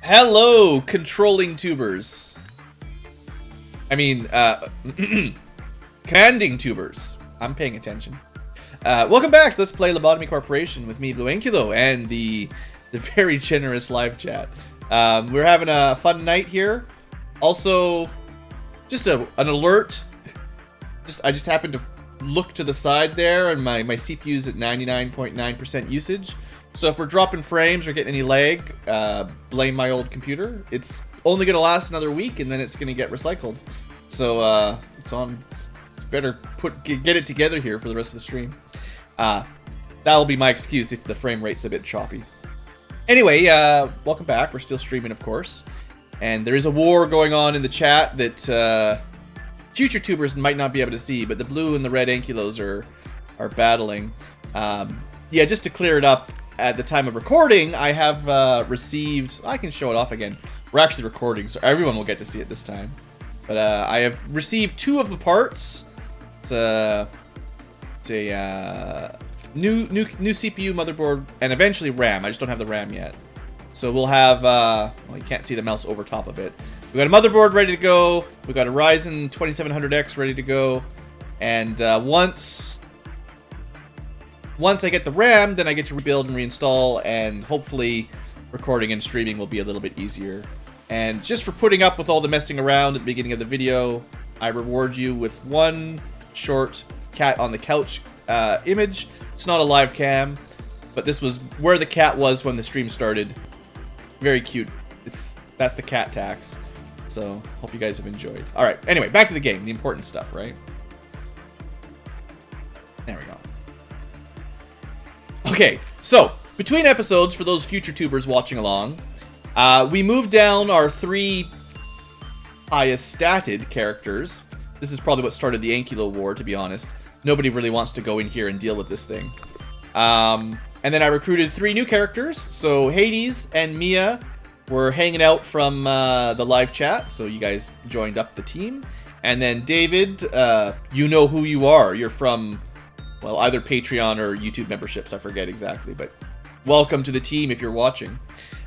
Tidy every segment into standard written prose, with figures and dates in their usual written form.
Hello, controlling tubers. I mean, commanding tubers. I'm paying attention. Welcome back to Let's Play Lobotomy Corporation with me, BlueAnkylo, and the very generous live chat. We're having a fun night here. Also, just an alert. I just happened to look to the side there, and my CPU's at 99.9% usage. So if we're dropping frames or getting any lag, blame my old computer. It's only going to last another week, and then it's going to get recycled. So it's better get it together here for the rest of the stream. That'll be my excuse if the frame rate's a bit choppy. Anyway, welcome back. We're still streaming, of course. And there is a war going on in the chat that future tubers might not be able to see, but the blue and the red ankylos are battling. Yeah, just to clear it up, at the time of recording, I have received... I can show it off again. We're actually recording, so everyone will get to see it this time. But I have received 2 of the parts. It's a new CPU, motherboard, and eventually RAM. I just don't have the RAM yet. So we'll have... well, you can't see the mouse over top of it. We got a motherboard ready to go. We got a Ryzen 2700X ready to go. And once I get the RAM, then I get to rebuild and reinstall, and hopefully recording and streaming will be a little bit easier. And just for putting up with all the messing around at the beginning of the video, I reward you with one short cat on the couch image. It's not a live cam, but this was where the cat was when the stream started. Very cute. That's the cat tax. So, hope you guys have enjoyed. Alright, anyway, back to the game. The important stuff, right? There we go. Okay, so, between episodes, for those future tubers watching along, we moved down our 3 highest statted characters. This is probably what started the Ankylo War, to be honest. Nobody really wants to go in here and deal with this thing. And then I recruited 3 new characters. So, Hades and Mia were hanging out from the live chat, so you guys joined up the team. And then David, you know who you are. You're from... well, either Patreon or YouTube memberships, I forget exactly, but welcome to the team if you're watching.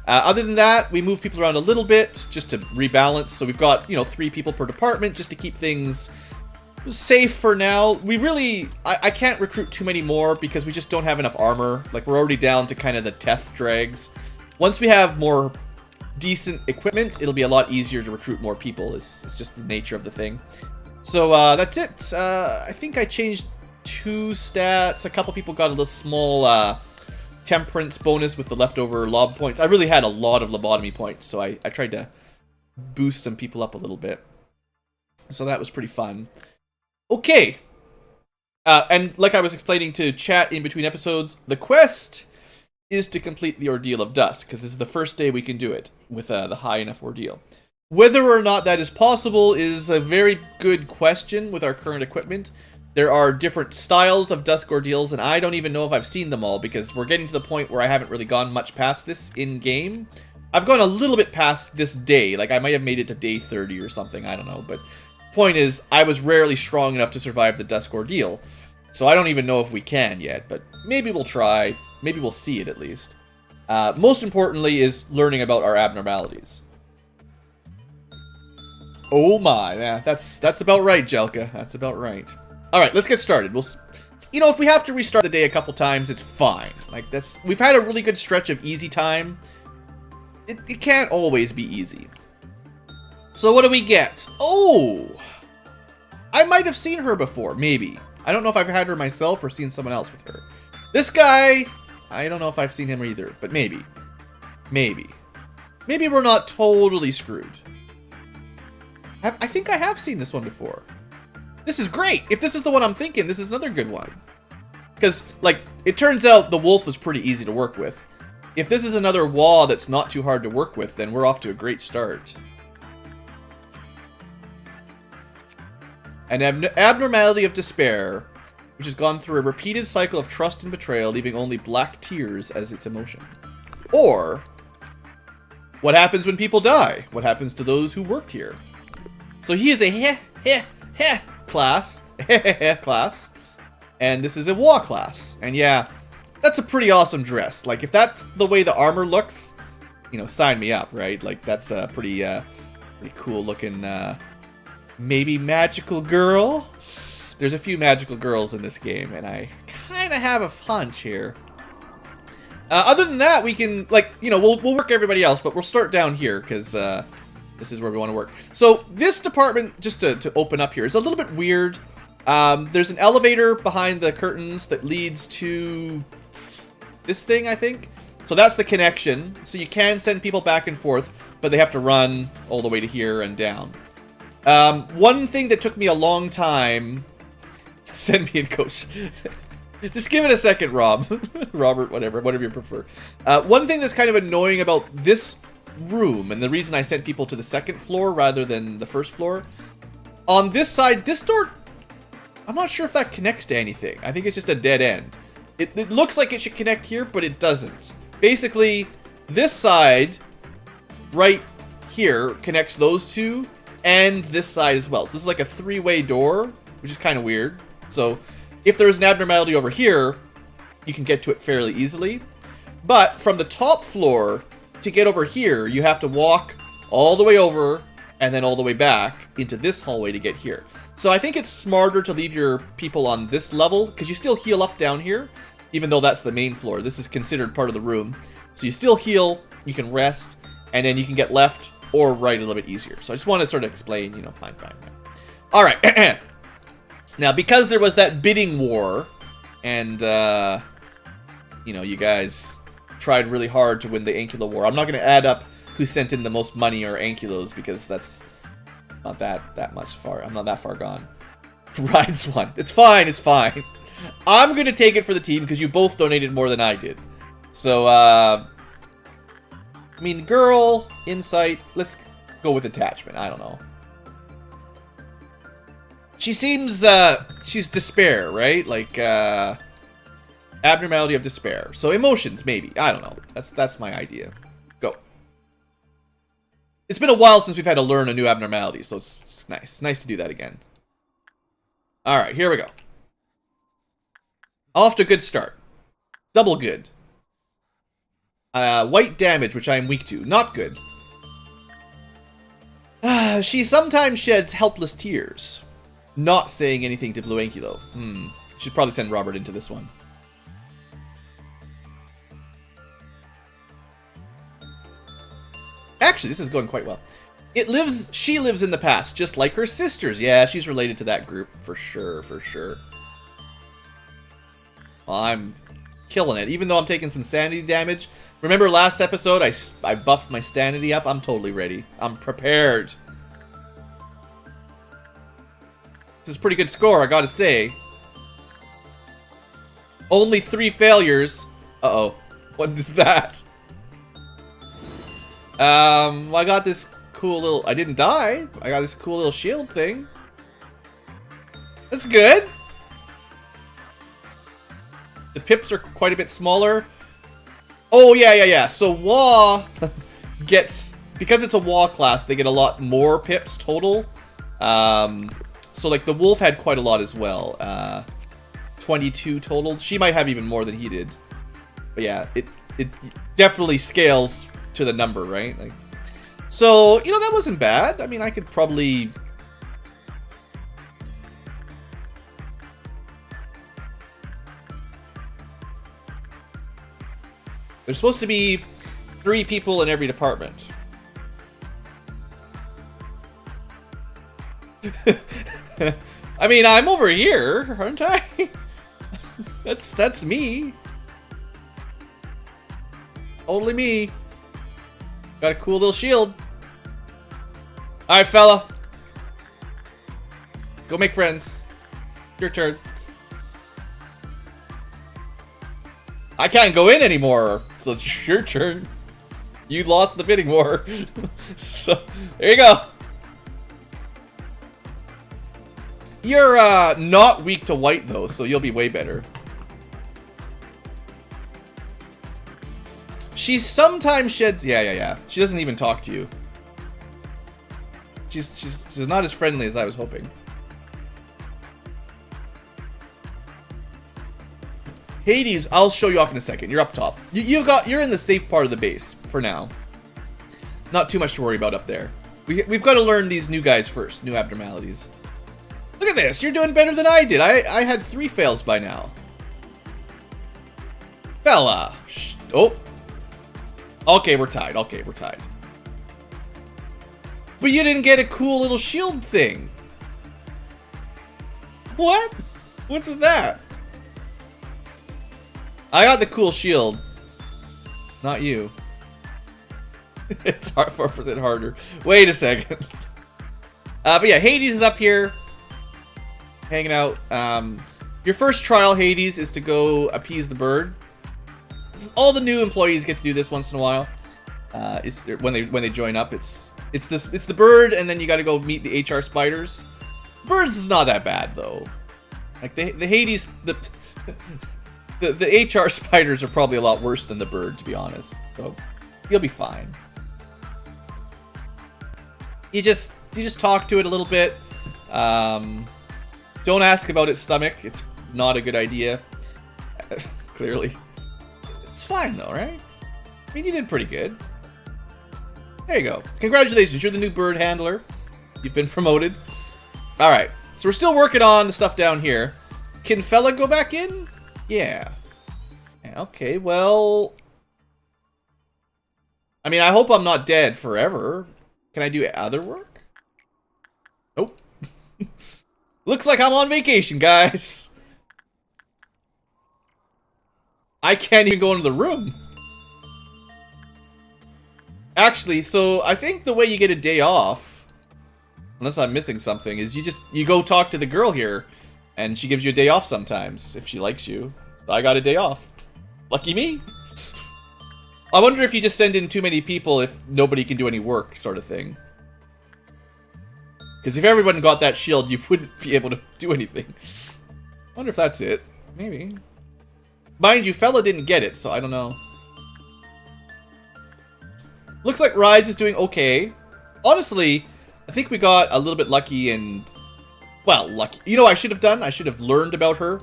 Other than that, we move people around a little bit just to rebalance. So we've got, 3 people per department just to keep things safe for now. We really, I can't recruit too many more because we just don't have enough armor. Like, we're already down to kind of the Teth dregs. Once we have more decent equipment, it'll be a lot easier to recruit more people. It's just the nature of the thing. So that's it. I think I changed 2 stats. A couple people got a little small temperance bonus with the leftover lob points. I really had a lot of lobotomy points, so I tried to boost some people up a little bit. So that was pretty fun. Okay. And like I was explaining to chat in between episodes, the quest is to complete the Ordeal of Dusk, because this is the first day we can do it with the high enough ordeal. Whether or not that is possible is a very good question with our current equipment. There are different styles of Dusk Ordeals, and I don't even know if I've seen them all, because we're getting to the point where I haven't really gone much past this in-game. I've gone a little bit past this day, like I might have made it to day 30 or something, I don't know, but point is, I was rarely strong enough to survive the Dusk Ordeal, so I don't even know if we can yet, but maybe we'll try, maybe we'll see it at least. Most importantly is learning about our abnormalities. Oh my, yeah, that's about right, Jelka, that's about right. Alright, let's get started. If we have to restart the day a couple times, it's fine. Like, we've had a really good stretch of easy time. It can't always be easy. So what do we get? Oh! I might have seen her before, maybe. I don't know if I've had her myself or seen someone else with her. This guy, I don't know if I've seen him either, but maybe. Maybe. Maybe we're not totally screwed. I think I have seen this one before. This is great. If this is the one I'm thinking, this is another good one. Because, like, it turns out the wolf was pretty easy to work with. If this is another wall that's not too hard to work with, then we're off to a great start. An abnormality of despair, which has gone through a repeated cycle of trust and betrayal, leaving only black tears as its emotion. Or, what happens when people die? What happens to those who worked here? So he is a class, and this is a Wa class, and yeah, that's a pretty awesome dress. Like, if that's the way the armor looks, you know, sign me up, right? Like, that's a pretty cool looking, maybe magical girl. There's a few magical girls in this game, and I kind of have a hunch here. Other than that, we can, like, you know, we'll work everybody else, but we'll start down here, because this is where we want to work. So, this department, just to open up here, is a little bit weird. There's an elevator behind the curtains that leads to this thing, I think. So that's the connection. So you can send people back and forth, but they have to run all the way to here and down. One thing that took me a long time... Send me in, coach. Just give it a second, Rob. Robert, whatever you prefer. One thing that's kind of annoying about this room, and the reason I sent people to the second floor rather than the first floor, on this side, this door, I'm not sure if that connects to anything. I think it's just a dead end. It looks like it should connect here, but it doesn't. Basically, this side, right here, connects those two, and this side as well. So this is like a three-way door, which is kind of weird. So if there's an abnormality over here, you can get to it fairly easily. But from the top floor, to get over here, you have to walk all the way over, and then all the way back into this hallway to get here. So I think it's smarter to leave your people on this level, because you still heal up down here, even though that's the main floor. This is considered part of the room. So you still heal, you can rest, and then you can get left or right a little bit easier. So I just want to sort of explain, you know, fine. Alright. Now, because there was that bidding war, and, you know, you guys tried really hard to win the Ankylo war. I'm not going to add up who sent in the most money or Ankylos, because that's not that much far. I'm not that far gone. Rides one. It's fine. I'm going to take it for the team, because you both donated more than I did. So, I mean, girl, insight, let's go with attachment. I don't know. She seems, she's despair, right? Like, abnormality of despair. So emotions, maybe. I don't know. That's my idea. Go. It's been a while since we've had to learn a new abnormality, so it's nice. It's nice to do that again. Alright, here we go. Off to a good start. Double good. White damage, which I am weak to. Not good. She sometimes sheds helpless tears. Not saying anything to BlueAnkylo. Should probably send Robert into this one. Actually, this is going quite well. She lives in the past, just like her sisters. Yeah, she's related to that group, for sure. Well, I'm killing it, even though I'm taking some sanity damage. Remember last episode, I buffed my sanity up? I'm totally ready. I'm prepared. This is a pretty good score, I gotta say. Only 3 failures. Uh-oh. What is that? I got this cool little... I didn't die. I got this cool little shield thing. That's good. The pips are quite a bit smaller. Oh, yeah. So Wah gets... Because it's a Wah class, they get a lot more pips total. So, like, the wolf had quite a lot as well. 22 total. She might have even more than he did. But yeah, it definitely scales to the number, right? Like, so, you know, that wasn't bad. I mean, I could probably... There's supposed to be 3 people in every department. I mean, I'm over here, aren't I? That's me. Totally me. Got a cool little shield. Alright, fella. Go make friends. Your turn. I can't go in anymore, so it's your turn. You lost the bidding war. So, there you go. You're not weak to white, though, so you'll be way better. She sometimes sheds... Yeah. She doesn't even talk to you. She's not as friendly as I was hoping. Hades, I'll show you off in a second. You're up top. You're in the safe part of the base for now. Not too much to worry about up there. We've got to learn these new guys first. New abnormalities. Look at this. You're doing better than I did. I had 3 fails by now. Fella. Oh. Okay, we're tied. Okay, we're tied. But you didn't get a cool little shield thing. What? What's with that? I got the cool shield. Not you. It's 4% harder. Wait a second. But yeah, Hades is up here. Hanging out. Your first trial, Hades, is to go appease the bird. All the new employees get to do this once in a while. It's when they join up. It's the bird, and then you got to go meet the HR spiders. Birds is not that bad though. Like the Hades the HR spiders are probably a lot worse than the bird, to be honest. So you'll be fine. You just talk to it a little bit. Don't ask about its stomach. It's not a good idea. Clearly. It's fine though, right? I mean, you did pretty good. There you go. Congratulations, you're the new bird handler. You've been promoted. Alright, so we're still working on the stuff down here. Can fella go back in? Yeah. Okay, well... I mean, I hope I'm not dead forever. Can I do other work? Nope. Looks like I'm on vacation, guys. I can't even go into the room. Actually, so I think the way you get a day off, unless I'm missing something, is you go talk to the girl here, and she gives you a day off sometimes if she likes you. So I got a day off. Lucky me. I wonder if you just send in too many people if nobody can do any work, sort of thing. Because if everyone got that shield, you wouldn't be able to do anything. I wonder if that's it. Maybe. Mind you, fella didn't get it, so I don't know. Looks like Rides is doing okay. Honestly, I think we got a little bit lucky and... Well, lucky. You know what I should have done? I should have learned about her.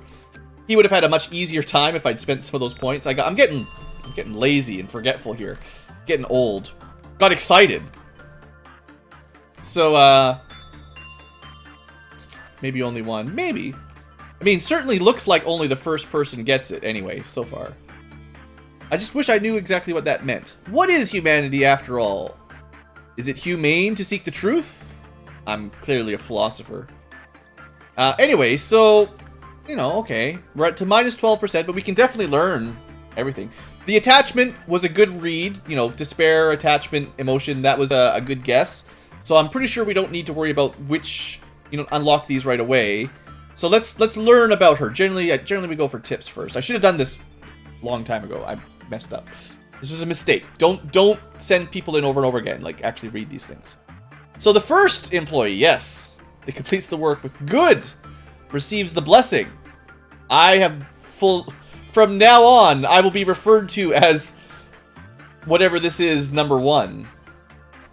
He would have had a much easier time if I'd spent some of those points. I'm getting lazy and forgetful here. Getting old. Got excited. So, maybe only one. Maybe. I mean, certainly looks like only the first person gets it anyway, so far. I just wish I knew exactly what that meant. What is humanity, after all? Is it humane to seek the truth? I'm clearly a philosopher. Anyway, so, you know, okay. We're at to minus 12%, but we can definitely learn everything. The attachment was a good read. You know, despair, attachment, emotion, that was a good guess. So I'm pretty sure we don't need to worry about which, you know, unlock these right away. So let's learn about her. Generally we go for tips first. I should have done this a long time ago. I messed up. This was a mistake. Don't send people in over and over again. Like, actually read these things. So the first employee, yes, that completes the work with good, receives the blessing. I have from now on, I will be referred to as whatever this is, number 1.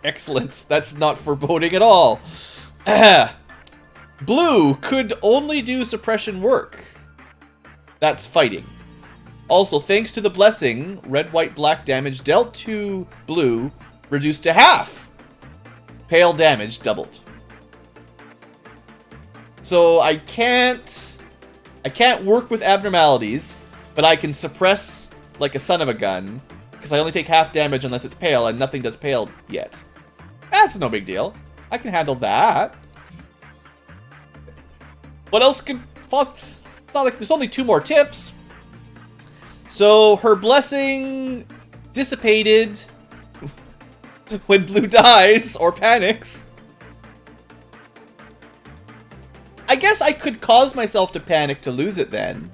Excellent. That's not foreboding at all. Blue could only do suppression work. That's fighting. Also, thanks to the blessing, red, white, black damage dealt to blue reduced to half. Pale damage doubled. So I can't work with abnormalities, but I can suppress like a son of a gun, because I only take half damage unless it's pale, and nothing does pale yet. That's no big deal. I can handle that. What else could possibly... It's not like there's only 2 more tips. So her blessing dissipated when blue dies or panics. I guess I could cause myself to panic to lose it then.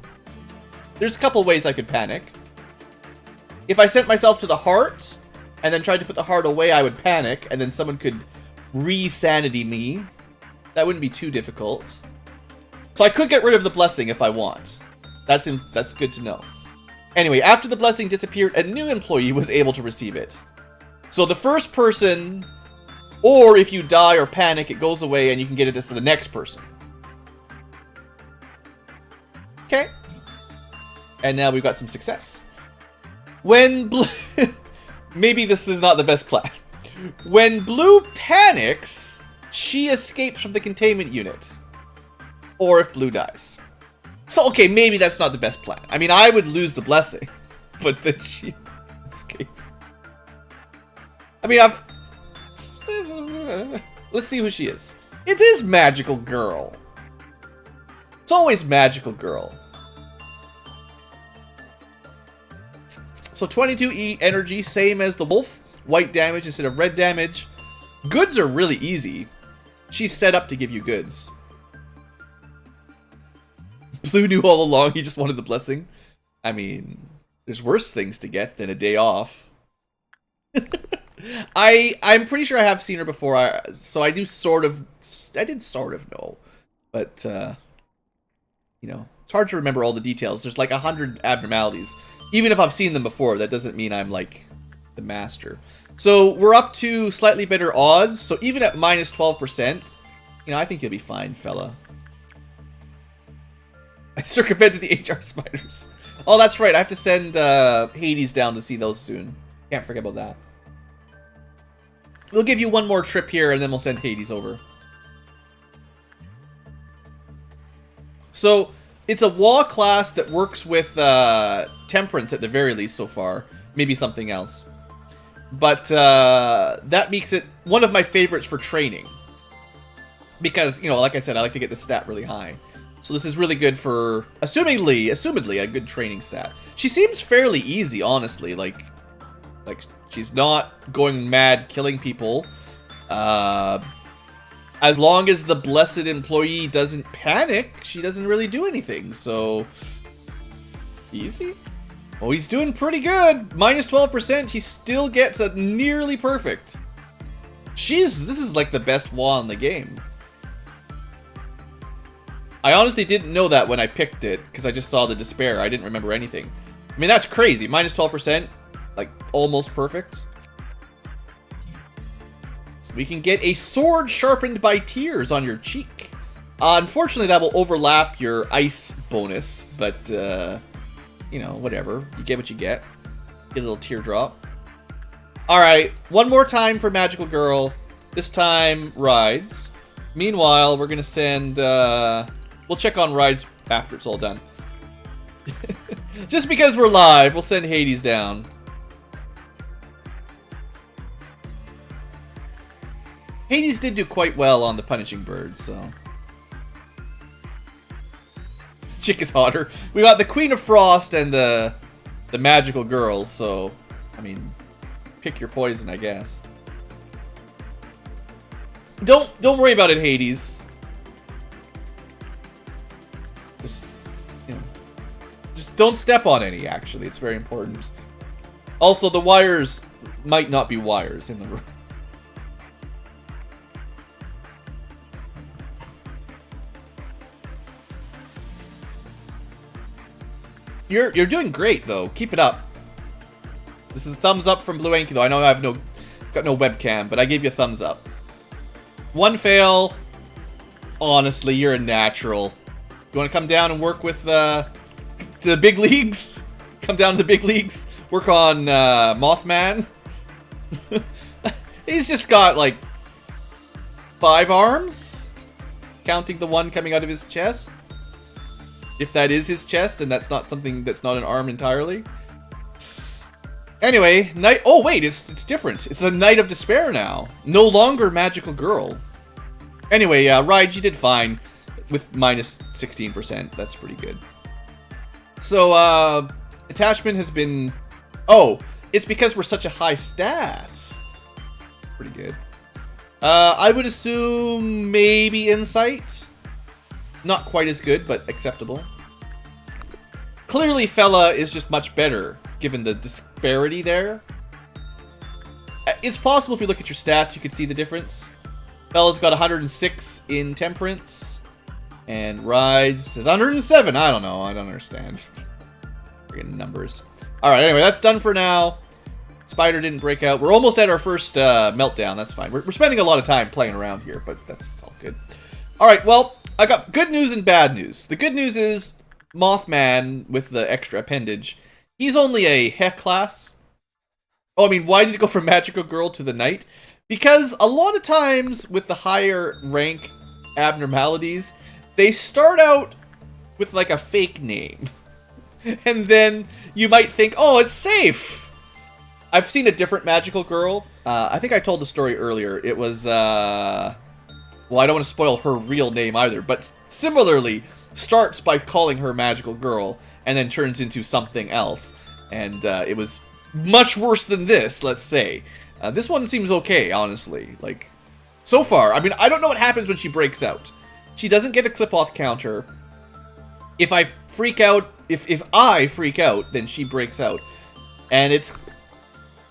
There's a couple ways I could panic. If I sent myself to the heart and then tried to put the heart away, I would panic, and then someone could re-sanity me. That wouldn't be too difficult. So I could get rid of the blessing if I want. That's good to know. Anyway, after the blessing disappeared, a new employee was able to receive it. So the first person, or if you die or panic, it goes away and you can get it to the next person. Okay. And now we've got some success. When maybe this is not the best plan. When Blue panics, she escapes from the containment unit. Or if Blue dies. So, okay, maybe that's not the best plan. I mean, I would lose the blessing. But then she escapes. I mean, let's see who she is. It is Magical Girl. It's always Magical Girl. So 22 energy, same as the wolf. White damage instead of red damage. Goods are really easy. She's set up to give you goods. Blue knew all along he just wanted the blessing. I mean, there's worse things to get than a day off. I'm pretty sure I have seen her before, so I did sort of know. But, you know, it's hard to remember all the details. There's like 100 abnormalities. Even if I've seen them before, that doesn't mean I'm like the master. So we're up to slightly better odds. So even at minus 12%, you know, I think you'll be fine, fella. I circumvented the HR spiders. Oh, that's right. I have to send Hades down to see those soon. Can't forget about that. We'll give you one more trip here, and then we'll send Hades over. So, it's a WA class that works with Temperance at the very least so far. Maybe something else. But that makes it one of my favorites for training. Because, you know, like I said, I like to get the stat really high. So this is really good for, assumedly a good training stat. She seems fairly easy, honestly. Like she's not going mad killing people. As long as the blessed employee doesn't panic, she doesn't really do anything. So, easy. Oh, he's doing pretty good. Minus 12%, he still gets a nearly perfect. This is like the best wall in the game. I honestly didn't know that when I picked it, because I just saw the despair. I didn't remember anything. I mean, that's crazy. Minus 12%, like, almost perfect. We can get a sword sharpened by tears on your cheek. Unfortunately, that will overlap your ice bonus, but, you know, whatever. You get what you get. Get a little teardrop. Alright, one more time for Magical Girl. This time, Rides. Meanwhile, we're going to send, we'll check on Rides after it's all done. Just because we're live, we'll send Hades down. Hades did do quite well on the Punishing Bird, so... Chick is hotter. We got the Queen of Frost and the Magical Girls, so... I mean, pick your poison, I guess. Don't worry about it, Hades. Just, you know... Just don't step on any, actually. It's very important. Also, the wires might not be wires in the room. You're doing great though. Keep it up. This is a thumbs up from BlueAnkylo. I know I've got no webcam, but I gave you a thumbs up. One fail. Honestly, you're a natural. You want to come down and work with the big leagues? Come down to the big leagues. Work on Mothman. He's just got like 5 arms, counting the one coming out of his chest. If that is his chest, and that's not something that's not an arm entirely. Anyway, Night. Oh wait, it's different. It's the Night of Despair now. No longer Magical Girl. Anyway, Ride, you did fine with minus 16%. That's pretty good. So, attachment has been. Oh, it's because we're such a high stat. Pretty good. I would assume maybe Insight. Not quite as good, but acceptable. Clearly, Fella is just much better, given the disparity there. It's possible if you look at your stats, you could see the difference. Fella's got 106 in Temperance, and Rides is 107. I don't know. I don't understand. Forgetting numbers. Alright, anyway, that's done for now. Spider didn't break out. We're almost at our first meltdown. That's fine. We're spending a lot of time playing around here, but that's all good. Alright, well... I got good news and bad news. The good news is Mothman with the extra appendage. He's only a Hech class. Oh, I mean, why did it go from magical girl to the knight? Because a lot of times with the higher rank abnormalities, they start out with like a fake name. And then you might think, oh, it's safe. I've seen a different magical girl. I think I told the story earlier. It was, well, I don't want to spoil her real name either, but similarly starts by calling her magical girl and then turns into something else. And it was much worse than this, let's say. This one seems okay, honestly. Like, so far. I mean, I don't know what happens when she breaks out. She doesn't get a clip-off counter. If I freak out, if I freak out, then she breaks out. And it's...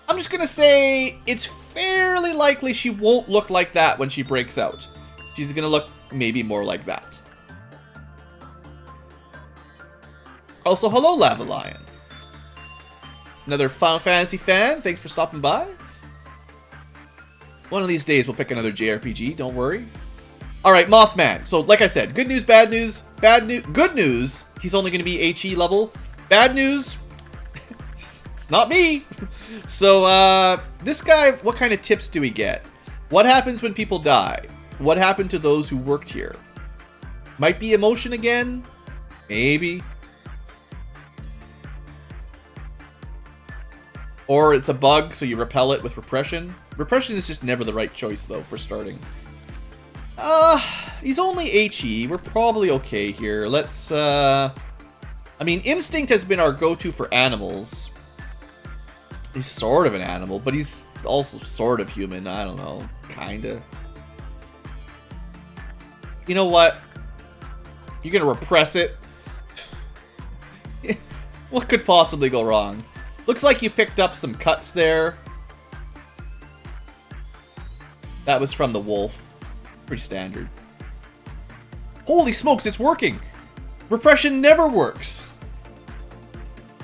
I'm just gonna say it's fairly likely she won't look like that when she breaks out. She's gonna look maybe more like that. Also, hello, Lava Lion. Another Final Fantasy fan. Thanks for stopping by. One of these days we'll pick another JRPG. Don't worry. Alright, Mothman. So, like I said, good news, bad news. Good news, he's only going to be HE level. Bad news, it's not me. So, this guy, what kind of tips do we get? What happens when people die? What happened to those who worked here? Might be emotion again? Maybe. Or it's a bug, so you repel it with repression. Repression is just never the right choice, though, for starting. He's only HE. We're probably okay here. Let's, I mean, Instinct has been our go-to for animals. He's sort of an animal, but he's also sort of human. I don't know. Kinda. You know what? You're gonna repress it? What could possibly go wrong? Looks like you picked up some cuts there. That was from the wolf. Pretty standard. Holy smokes, it's working! Repression never works!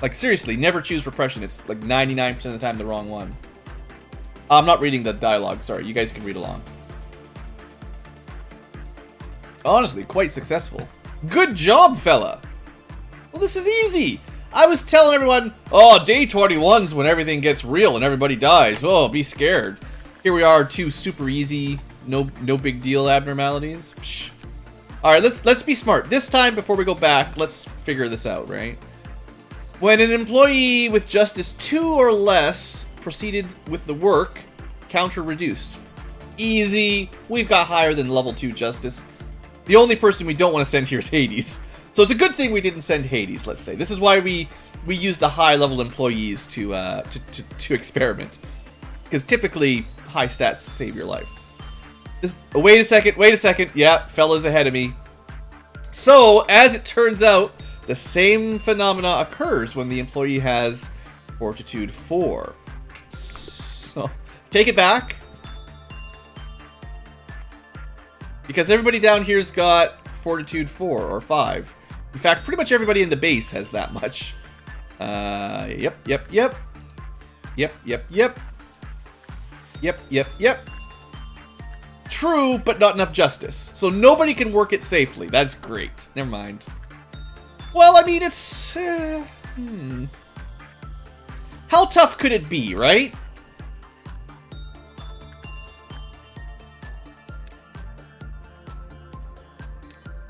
Like, seriously, never choose repression. It's like 99% of the time the wrong one. I'm not reading the dialogue, sorry. You guys can read along. Honestly, quite successful. Good job, fella! Well, this is easy! I was telling everyone, oh, day 21's when everything gets real and everybody dies. Oh, be scared. Here we are, two super easy, no big deal abnormalities. Psh. All right, let's be smart. This time, before we go back, let's figure this out, right? When an employee with justice 2 or less proceeded with the work, counter reduced. Easy. We've got higher than level 2 justice. The only person we don't want to send here is Hades. So it's a good thing we didn't send Hades, let's say. This is why we use the high-level employees to experiment. Because typically, high stats save your life. Wait a second. Yeah, fella's ahead of me. So, as it turns out, the same phenomena occurs when the employee has Fortitude 4. So, take it back. Because everybody down here's got Fortitude 4 or 5. In fact, pretty much everybody in the base has that much. Yep. True, but not enough justice. So nobody can work it safely. That's great. Never mind. Well, I mean, it's... How tough could it be, right?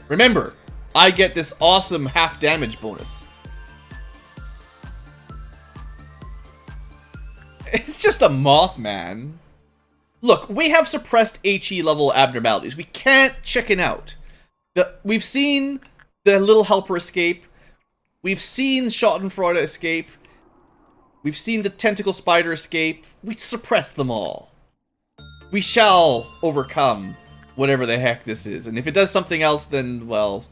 Remember, I get this awesome half damage bonus. It's just a Mothman. Look, we have suppressed HE level abnormalities. We can't chicken out. We've seen the little helper escape. We've seen Schadenfreude escape. We've seen the tentacle spider escape. We suppressed them all. We shall overcome whatever the heck this is. And if it does something else, then, well,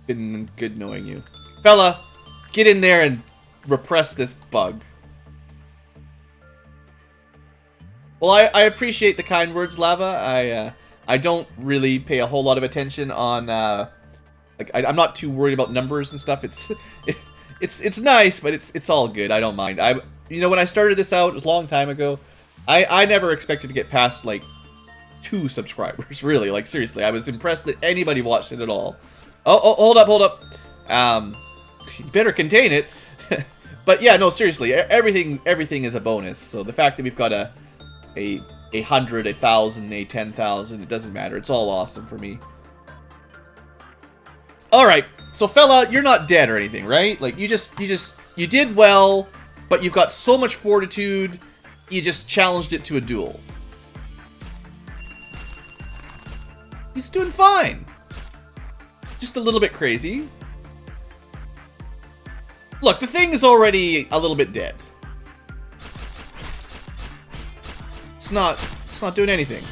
been good knowing you. Fella, get in there and repress this bug. Well, I appreciate the kind words, Lava. I don't really pay a whole lot of attention on, I'm not too worried about numbers and stuff. It's nice, but it's all good. I don't mind. You know, when I started this out, it was a long time ago. I never expected to get past, like, 2 subscribers, really. Like, seriously, I was impressed that anybody watched it at all. Oh, hold up. You better contain it. But yeah, no, seriously, everything is a bonus. So the fact that we've got a 100, 1,000, a 10,000, it doesn't matter. It's all awesome for me. All right, so fella, you're not dead or anything, right? Like you did well, but you've got so much fortitude, you just challenged it to a duel. He's doing fine. Just a little bit crazy. Look, the thing is already a little bit dead. It's not doing anything.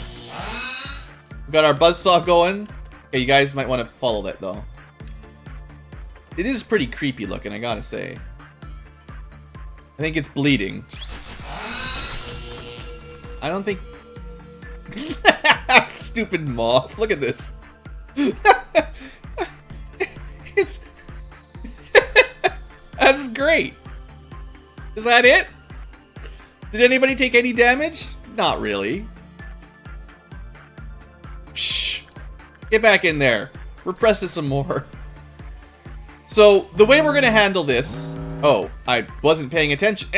We've got our buzzsaw going. Okay, you guys might want to follow that though. It is pretty creepy looking, I gotta say. I think it's bleeding. I don't think... Stupid moth. Look at this. It's... That's great. Is that it? Did anybody take any damage? Not really. Shh. Get back in there. Repress it some more. So, the way we're going to handle this... Oh, I wasn't paying attention.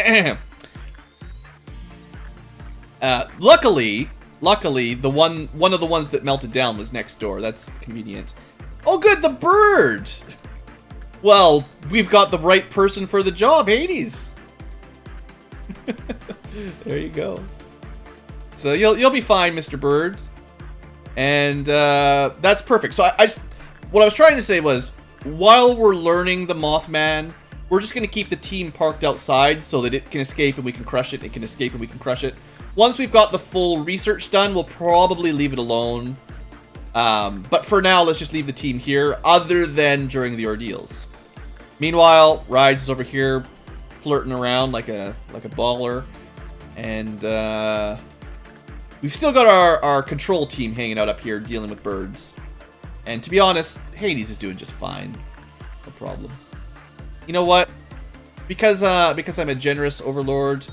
Luckily, one of the ones that melted down was next door. That's convenient. Oh, good, the bird! Well, we've got the right person for the job, Hades. There you go. So you'll be fine, Mr. Bird. And that's perfect. So what I was trying to say was, while we're learning the Mothman, we're just going to keep the team parked outside so that it can escape and we can crush it. It can escape and we can crush it. Once we've got the full research done, we'll probably leave it alone. But for now, let's just leave the team here, other than during the ordeals. Meanwhile, Rides is over here flirting around like a baller. And we've still got our control team hanging out up here dealing with birds. And to be honest, Hades is doing just fine. No problem. You know what? Because I'm a generous overlord,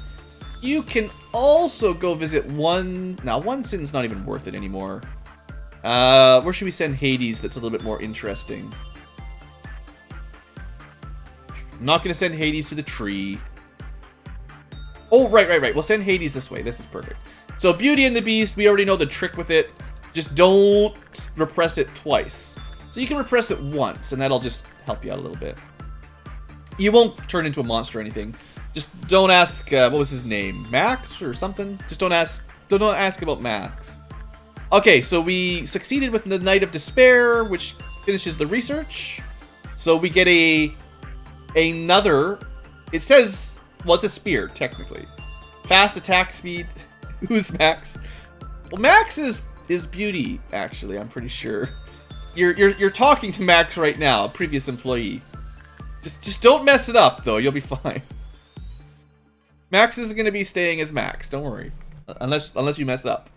you can also go visit one... Now, one sin's not even worth it anymore. Where should we send Hades that's a little bit more interesting? I'm not going to send Hades to the tree. Oh, right. We'll send Hades this way. This is perfect. So, Beauty and the Beast, we already know the trick with it. Just don't repress it twice. So you can repress it once, and that'll just help you out a little bit. You won't turn into a monster or anything. Just don't ask, what was his name? Max or something? Just don't ask about Max. Okay, so we succeeded with the Night of Despair, which finishes the research. So we get another, it says, well, it's a spear, technically. Fast attack speed. Who's Max? Well, Max is Beauty, actually, I'm pretty sure. You're talking to Max right now, a previous employee. Just don't mess it up, though. You'll be fine. Max is going to be staying as Max. Don't worry. Unless you mess up.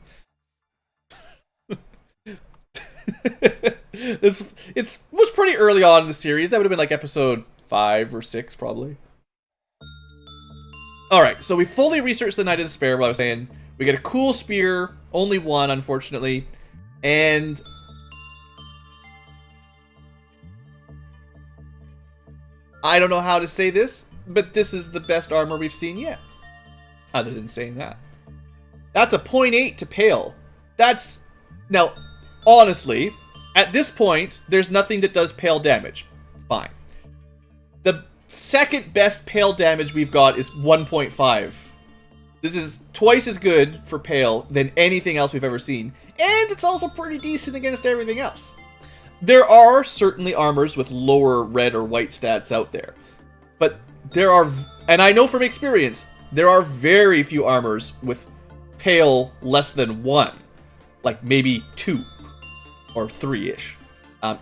It was pretty early on in the series. That would have been like episode 5 or 6, probably. Alright, so we fully researched the Night of Despair, what I was saying. We get a cool spear. Only one, unfortunately. And... I don't know how to say this, but this is the best armor we've seen yet. Other than saying that. That's a 0.8 to Pale. That's... Now, honestly, at this point, there's nothing that does Pale damage. Fine. The second best Pale damage we've got is 1.5. This is twice as good for Pale than anything else we've ever seen. And it's also pretty decent against everything else. There are certainly armors with lower red or white stats out there. But there are, and I know from experience, there are very few armors with Pale less than 1. Like maybe 2 or 3-ish.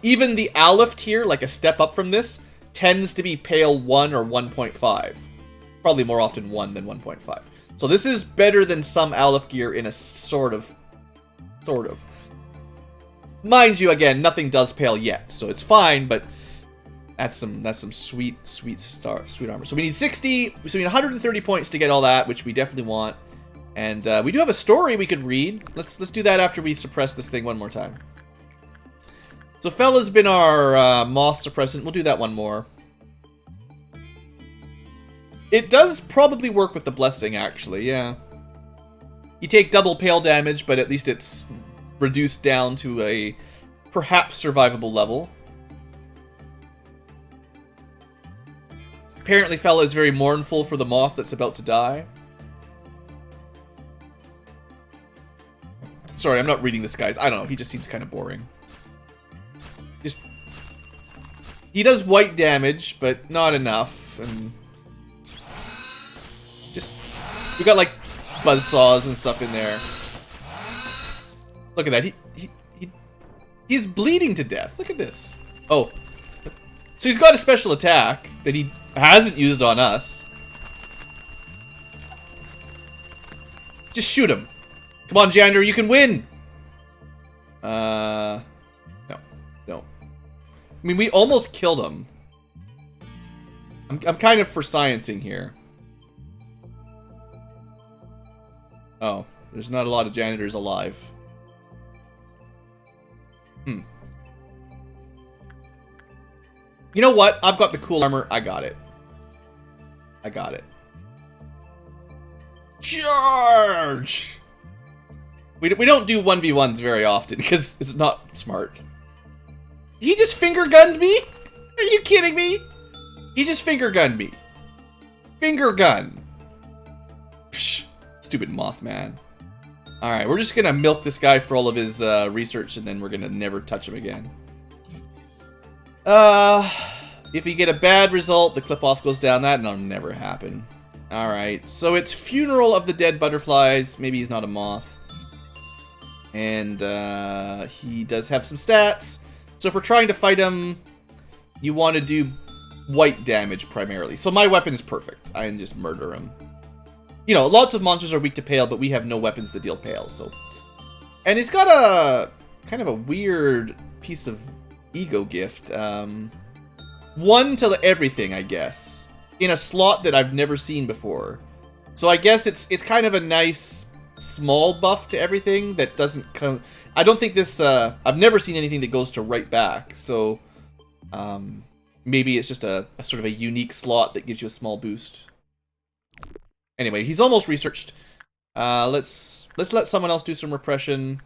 Even the Aleph tier, like a step up from this, tends to be Pale 1 or 1.5. Probably more often 1 than 1.5. So this is better than some Aleph gear in a sort of. Mind you, again, nothing does Pale yet, so it's fine, but that's some sweet armor. So we need 60, so we need 130 points to get all that, which we definitely want. And we do have a story we could read. Let's do that after we suppress this thing one more time. So Fella's been our Moth suppressant. We'll do that one more. It does probably work with the blessing, actually, yeah. You take double pale damage, but at least it's reduced down to a perhaps survivable level. Apparently fella is very mournful for the moth that's about to die. Sorry, I'm not reading this guy's. I don't know, he just seems kind of boring. He does white damage, but not enough, and we got like buzzsaws and stuff in there. Look at that. He's bleeding to death. Look at this. Oh. So he's got a special attack that he hasn't used on us. Just shoot him. Come on, Jander, you can win. No. No. I mean, we almost killed him. I'm kind of for sciencing here. Oh, there's not a lot of janitors alive. You know what? I've got the cool armor. I got it. I got it. Charge! We don't do 1v1s very often because it's not smart. He just finger gunned me? Are you kidding me? He just finger gunned me. Finger gun. Psh, stupid Mothman. Alright, we're just gonna milk this guy for all of his research and then we're gonna never touch him again. If you get a bad result, the clip-off goes down. That'll never happen. Alright, so it's Funeral of the Dead Butterflies. Maybe he's not a moth. And he does have some stats. So if we're trying to fight him, you want to do white damage primarily. So my weapon is perfect. I can just murder him. You know, lots of monsters are weak to pale, but we have no weapons that deal pale, so... And he's got a... kind of a weird piece of ego gift. One to everything, I guess. In a slot that I've never seen before. So I guess it's kind of a nice small buff to everything that doesn't come... I don't think this... I've never seen anything that goes to right back, so... maybe it's just a sort of a unique slot that gives you a small boost. Anyway, he's almost researched. Let's let someone else do some repression.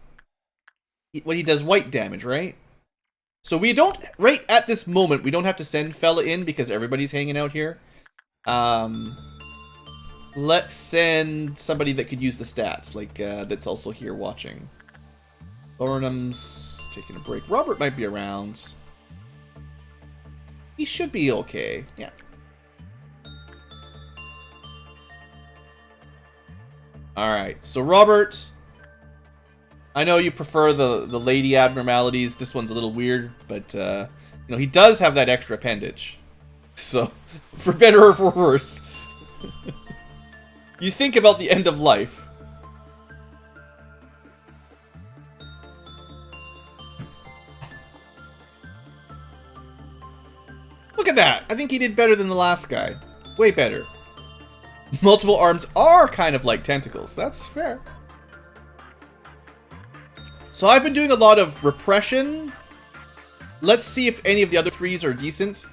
When he does white damage, right? So we don't, right at this moment, we don't have to send fella in because everybody's hanging out here. Let's send somebody that could use the stats, like that's also here watching. Thornum's taking a break. Robert might be around. He should be okay. Yeah. Alright, so Robert, I know you prefer the lady abnormalities. This one's a little weird, but, you know, he does have that extra appendage. So, for better or for worse. You think about the end of life. Look at that! I think he did better than the last guy. Way better. Multiple arms are kind of like tentacles. That's fair. So I've been doing a lot of repression. Let's see if any of the other threes are decent.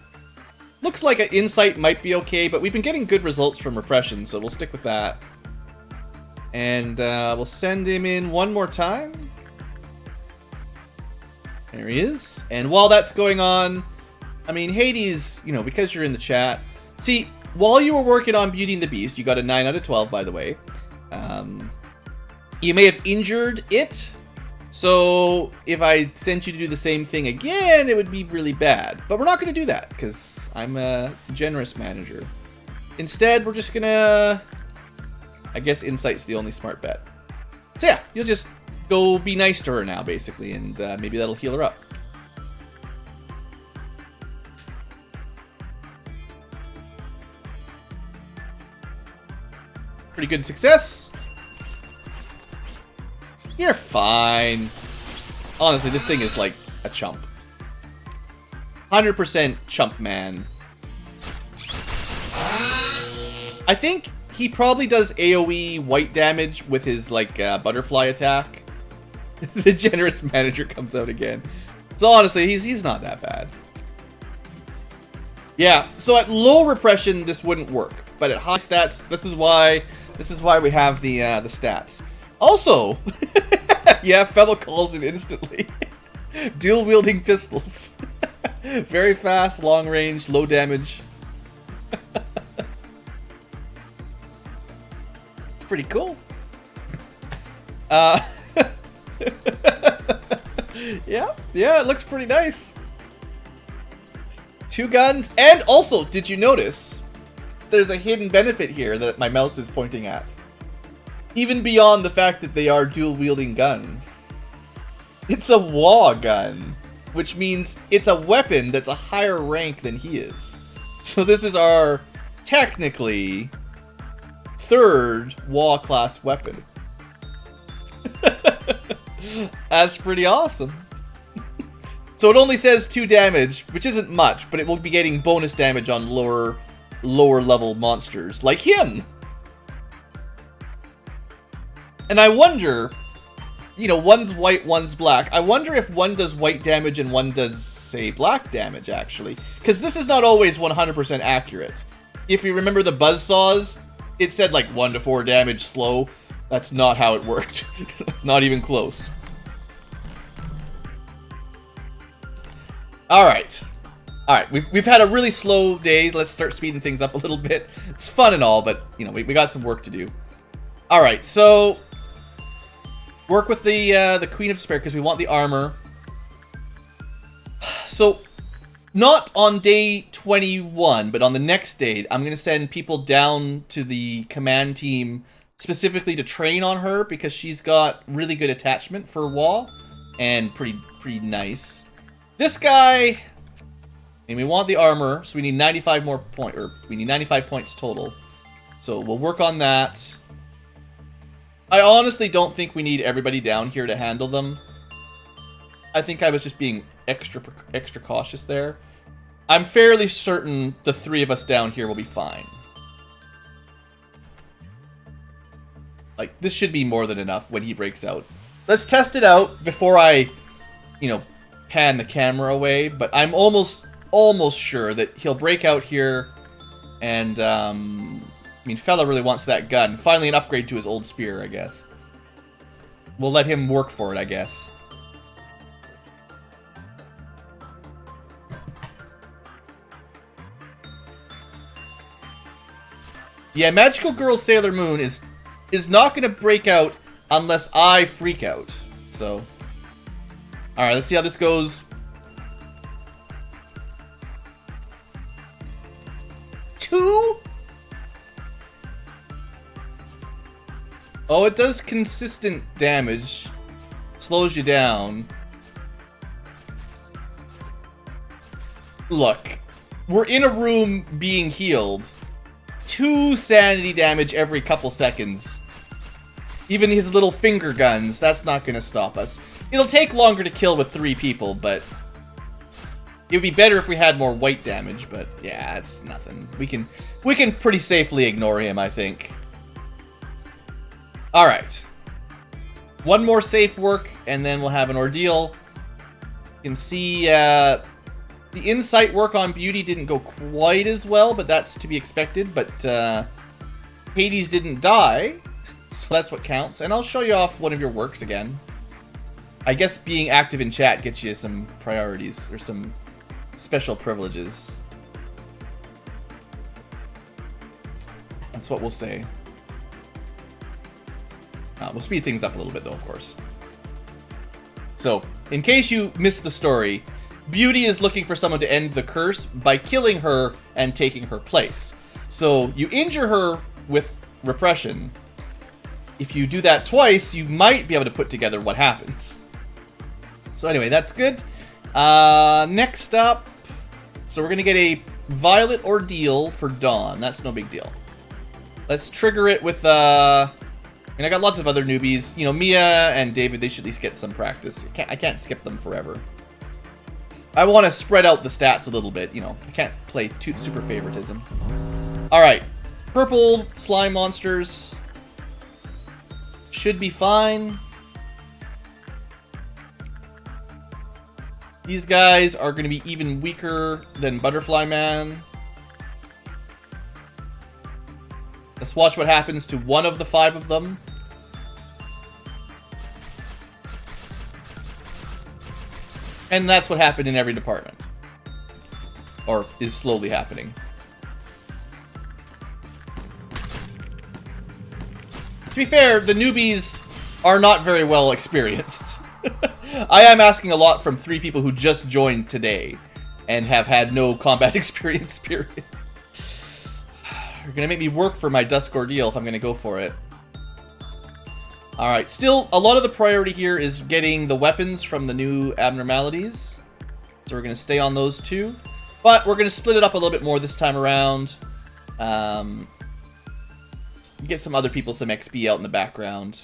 Looks like an insight might be okay, but we've been getting good results from repression, so we'll stick with that. And we'll send him in one more time. There he is. And while that's going on, I mean, Hades, you know, because you're in the chat. See, while you were working on Beauty and the Beast, you got a 9 out of 12, by the way. You may have injured it. So if I sent you to do the same thing again, it would be really bad. But we're not going to do that, because I'm a generous manager. Instead, we're just going to... I guess Insight's the only smart bet. So yeah, you'll just go be nice to her now, basically, and maybe that'll heal her up. Pretty good success. You're fine. Honestly, this thing is like a chump. 100% chump man. I think he probably does AoE white damage with his like butterfly attack. The generous manager comes out again. So honestly, he's not that bad. Yeah, so at low repression, this wouldn't work. but at high stats, this is why we have the stats. Also, yeah, fellow calls it instantly. Dual wielding pistols. Very fast, long range, low damage. It's pretty cool. Yeah, it looks pretty nice. 2 guns, and also, did you notice there's a hidden benefit here that my mouse is pointing at? Even beyond the fact that they are dual-wielding guns. It's a Wa gun, which means it's a weapon that's a higher rank than he is. So this is our, technically, 3rd Wa class weapon. That's pretty awesome. So it only says 2 damage, which isn't much, but it will be getting bonus damage on lower level monsters, like him. And I wonder, you know, one's white, one's black. I wonder if one does white damage and one does, say, black damage, actually. Because this is not always 100% accurate. If you remember the buzzsaws, it said like 1 to 4 damage slow. That's not how it worked. Not even close. Alright. Alright, we've had a really slow day. Let's start speeding things up a little bit. It's fun and all, but, you know, we got some work to do. Alright, so work with the Queen of Despair because we want the armor. So, not on day 21, but on the next day, I'm going to send people down to the command team specifically to train on her because she's got really good attachment for Wa and pretty nice. This guy, and we want the armor, so we need 95 more points, or we need 95 points total. So we'll work on that. I honestly don't think we need everybody down here to handle them. I think I was just being extra cautious there. I'm fairly certain the 3 of us down here will be fine. Like, this should be more than enough when he breaks out. Let's test it out before I, you know, pan the camera away, but I'm almost sure that he'll break out here, and, I mean, fella really wants that gun. Finally an upgrade to his old spear, I guess. We'll let him work for it, I guess. Yeah, Magical Girl Sailor Moon is not going to break out unless I freak out, so... Alright, let's see how this goes. 2? Oh, it does consistent damage. Slows you down. Look, we're in a room being healed. 2 sanity damage every couple seconds. Even his little finger guns, that's not going to stop us. It'll take longer to kill with 3 people, but it would be better if we had more white damage, but yeah, it's nothing. We can pretty safely ignore him, I think. Alright. 1 more safe work, and then we'll have an ordeal. You can see the insight work on Beauty didn't go quite as well, but that's to be expected. But Hades didn't die, so that's what counts. And I'll show you off one of your works again. I guess being active in chat gets you some priorities, or some special privileges. That's what we'll say. We'll speed things up a little bit, though, of course. So, in case you missed the story, Beauty is looking for someone to end the curse by killing her and taking her place. So, you injure her with repression. If you do that twice, you might be able to put together what happens. So anyway, that's good. Next up, so we're going to get a Violet Ordeal for Dawn. That's no big deal. Let's trigger it with, and I got lots of other newbies. You know, Mia and David, they should at least get some practice. I can't skip them forever. I want to spread out the stats a little bit, you know. I can't play super favoritism. Alright, purple slime monsters should be fine. These guys are going to be even weaker than Butterfly Man. Let's watch what happens to one of the 5 of them. And that's what happened in every department. Or is slowly happening. To be fair, the newbies are not very well experienced. I am asking a lot from 3 people who just joined today and have had no combat experience, period. You're gonna make me work for my dusk ordeal if I'm gonna go for it. Alright, still, a lot of the priority here is getting the weapons from the new abnormalities. So we're gonna stay on those 2. But we're gonna split it up a little bit more this time around. Get some other people some XP out in the background.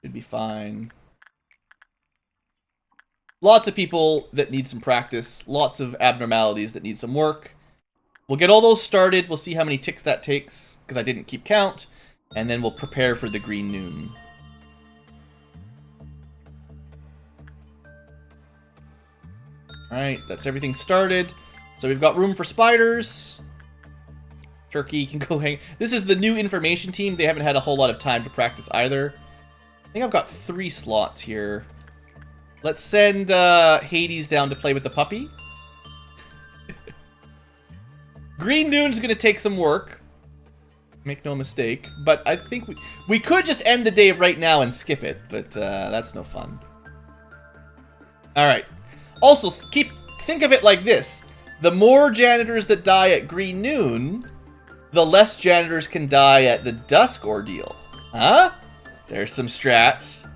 Should be fine. Lots of people that need some practice. Lots of abnormalities that need some work. We'll get all those started. We'll see how many ticks that takes, because I didn't keep count. And then we'll prepare for the green noon. Alright, that's everything started. So we've got room for spiders. Turkey can go hang. This is the new information team. They haven't had a whole lot of time to practice either. I think I've got 3 slots here. Let's send Hades down to play with the puppy. Green Noon's going to take some work. Make no mistake. But I think we could just end the day right now and skip it. But that's no fun. Alright. Also, think of it like this. The more janitors that die at Green Noon, the less janitors can die at the dusk ordeal. Huh? There's some strats.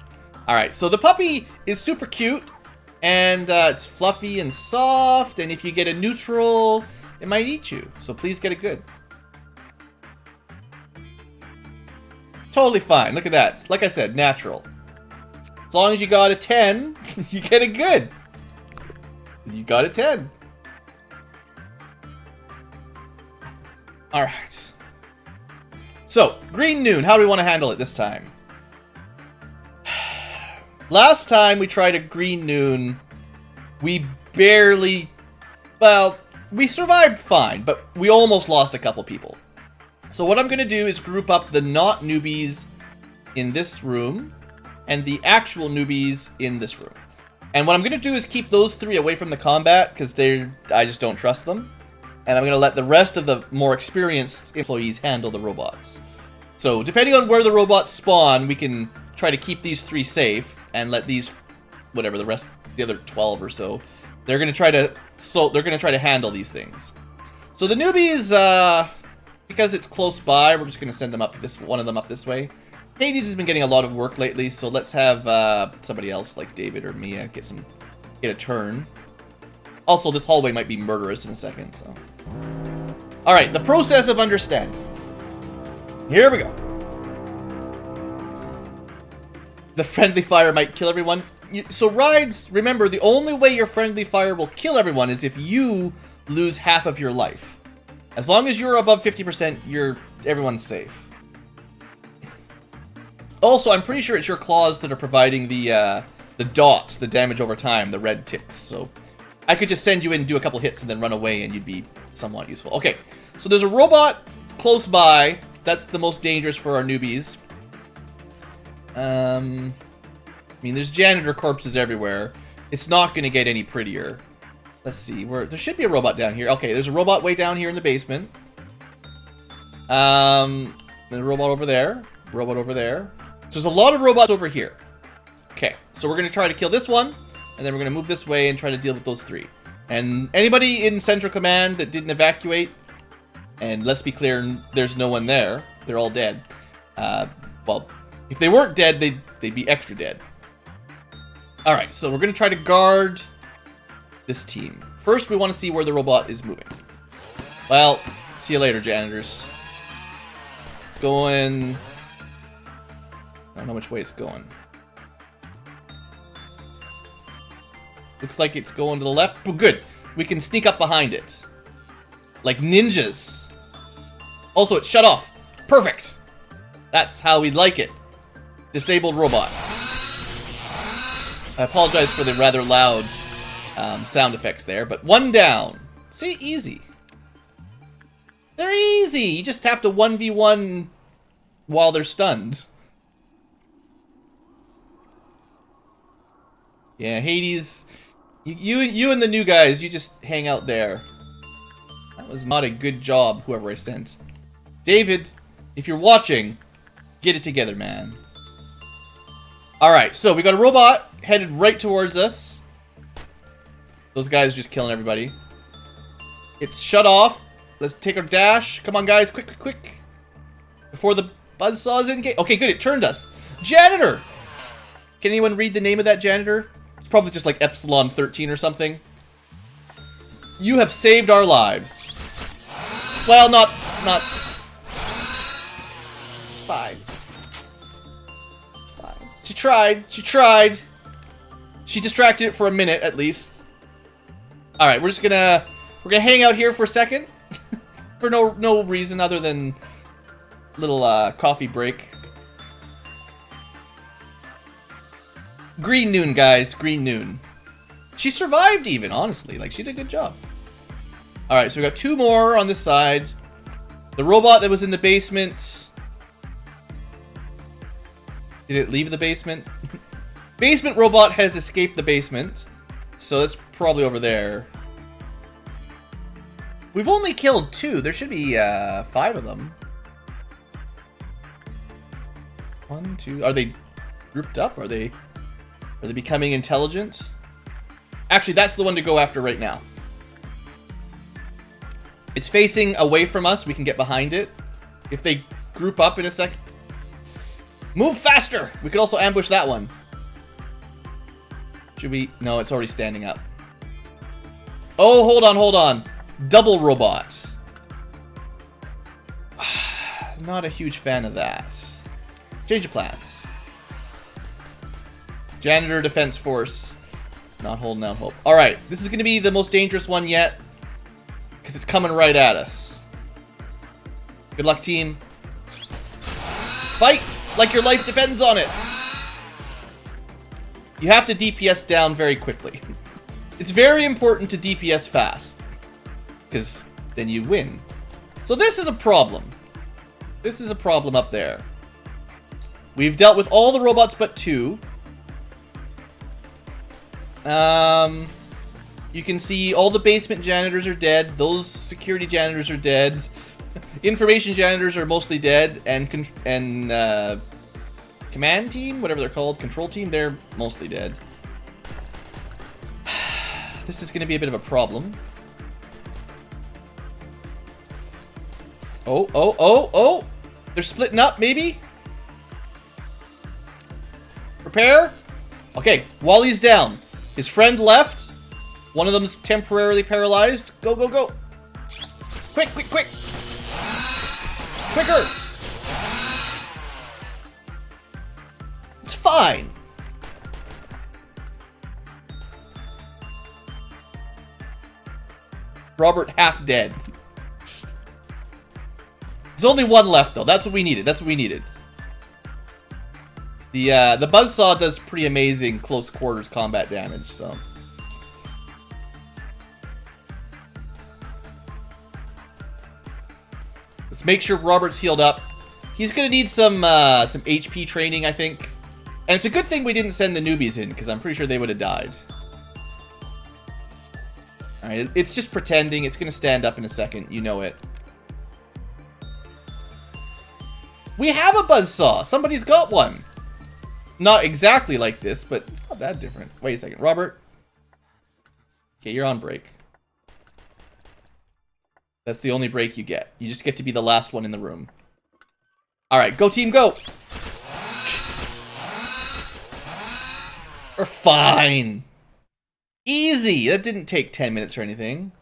Alright, so the puppy is super cute. And it's fluffy and soft. And if you get a neutral, it might eat you. So please get it good. Totally fine. Look at that. Like I said, natural. As long as you got a 10, you get it good. You got a 10. Alright. So, Green Noon. How do we want to handle it this time? Last time we tried a Green Noon, we barely... Well, we survived fine, but we almost lost a couple people. So what I'm going to do is group up the not newbies in this room and the actual newbies in this room. And what I'm going to do is keep those 3 away from the combat because I just don't trust them. And I'm going to let the rest of the more experienced employees handle the robots. So depending on where the robots spawn, we can try to keep these 3 safe and let these, whatever, the other 12 or so, they're going to try to handle these things. So the newbies, because it's close by, we're just going to send them up one of them up this way. Hades has been getting a lot of work lately, so let's have somebody else like David or Mia get a turn. Also, this hallway might be murderous in a second, so. Alright, the process of understanding. Here we go. The friendly fire might kill everyone. So rides, remember, the only way your friendly fire will kill everyone is if you lose half of your life. As long as you're above 50%, everyone's safe. Also, I'm pretty sure it's your claws that are providing the dots, the damage over time, the red ticks. So I could just send you in, do a couple hits, and then run away, and you'd be somewhat useful. Okay, so there's a robot close by. That's the most dangerous for our newbies. I mean, there's janitor corpses everywhere. It's not going to get any prettier. Let's see. There should be a robot down here. Okay, there's a robot way down here in the basement. Then a robot over there. Robot over there. So there's a lot of robots over here. Okay, so we're going to try to kill this one. And then we're going to move this way and try to deal with those 3. And anybody in Central Command that didn't evacuate, and let's be clear, there's no one there. They're all dead. Well, if they weren't dead, they'd be extra dead. Alright, so we're going to try to guard this team. First, we want to see where the robot is moving. Well, see you later, janitors. It's going... I don't know which way it's going. Looks like it's going to the left. Oh, good. We can sneak up behind it. Like ninjas. Also, it's shut off. Perfect. That's how we'd like it. Disabled robot. I apologize for the rather loud sound effects there, but one down. See, easy. They're easy. You just have to 1v1 while they're stunned. Yeah, Hades. You and the new guys, you just hang out there. That was not a good job, whoever I sent. David, if you're watching, get it together, man. Alright, so we got a robot headed right towards us. Those guys just killing everybody. It's shut off. Let's take our dash. Come on, guys. Quick, quick, quick. Before the buzzsaw's engaged. Okay, good. It turned us. Janitor! Can anyone read the name of that janitor? It's probably just like Epsilon 13 or something. You have saved our lives. Well, not... It's fine. It's fine. She tried. She tried. She distracted it for a minute, at least. Alright, we're gonna hang out here for a second. For no reason other than little coffee break. Green noon, guys. Green noon. She survived even, honestly. Like, she did a good job. Alright, so we got 2 more on this side. The robot that was in the basement. Did it leave the basement? Basement robot has escaped the basement. So that's probably over there. We've only killed 2. There should be 5 of them. 1, 2. Are they grouped up? Are they becoming intelligent? Actually, that's the one to go after right now. It's facing away from us. We can get behind it. If they group up in a sec. Move faster! We could also ambush that one. Should we? No, it's already standing up. Oh, hold on, hold on. Double robot. Not a huge fan of that. Change of plans. Janitor Defense Force. Not holding out hope. Alright, this is going to be the most dangerous one yet. Because it's coming right at us. Good luck, team. Fight like your life depends on it. You have to DPS down very quickly. It's very important to DPS fast. Because then you win. So this is a problem. This is a problem up there. We've dealt with all the robots but 2. You can see all the basement janitors are dead. Those security janitors are dead. Information janitors are mostly dead. And command team, whatever they're called, control team, they're mostly dead. This is going to be a bit of a problem. Oh, oh, oh, oh! They're splitting up, maybe? Prepare? Okay, Wally's down. His friend left. One of them's temporarily paralyzed. Go, go, go! Quick, quick, quick! Quicker! It's fine. Robert half dead. There's only 1 left though. That's what we needed. That's what we needed. The buzzsaw does pretty amazing close quarters combat damage, so. Let's make sure Robert's healed up. He's gonna need some HP training, I think. And it's a good thing we didn't send the newbies in, because I'm pretty sure they would have died. Alright, it's just pretending. It's gonna stand up in a second. You know it. We have a buzzsaw! Somebody's got one! Not exactly like this, but it's not that different. Wait a second. Robert? Okay, you're on break. That's the only break you get. You just get to be the last one in the room. Alright, go team, go! We're fine! Easy! That didn't take 10 minutes or anything.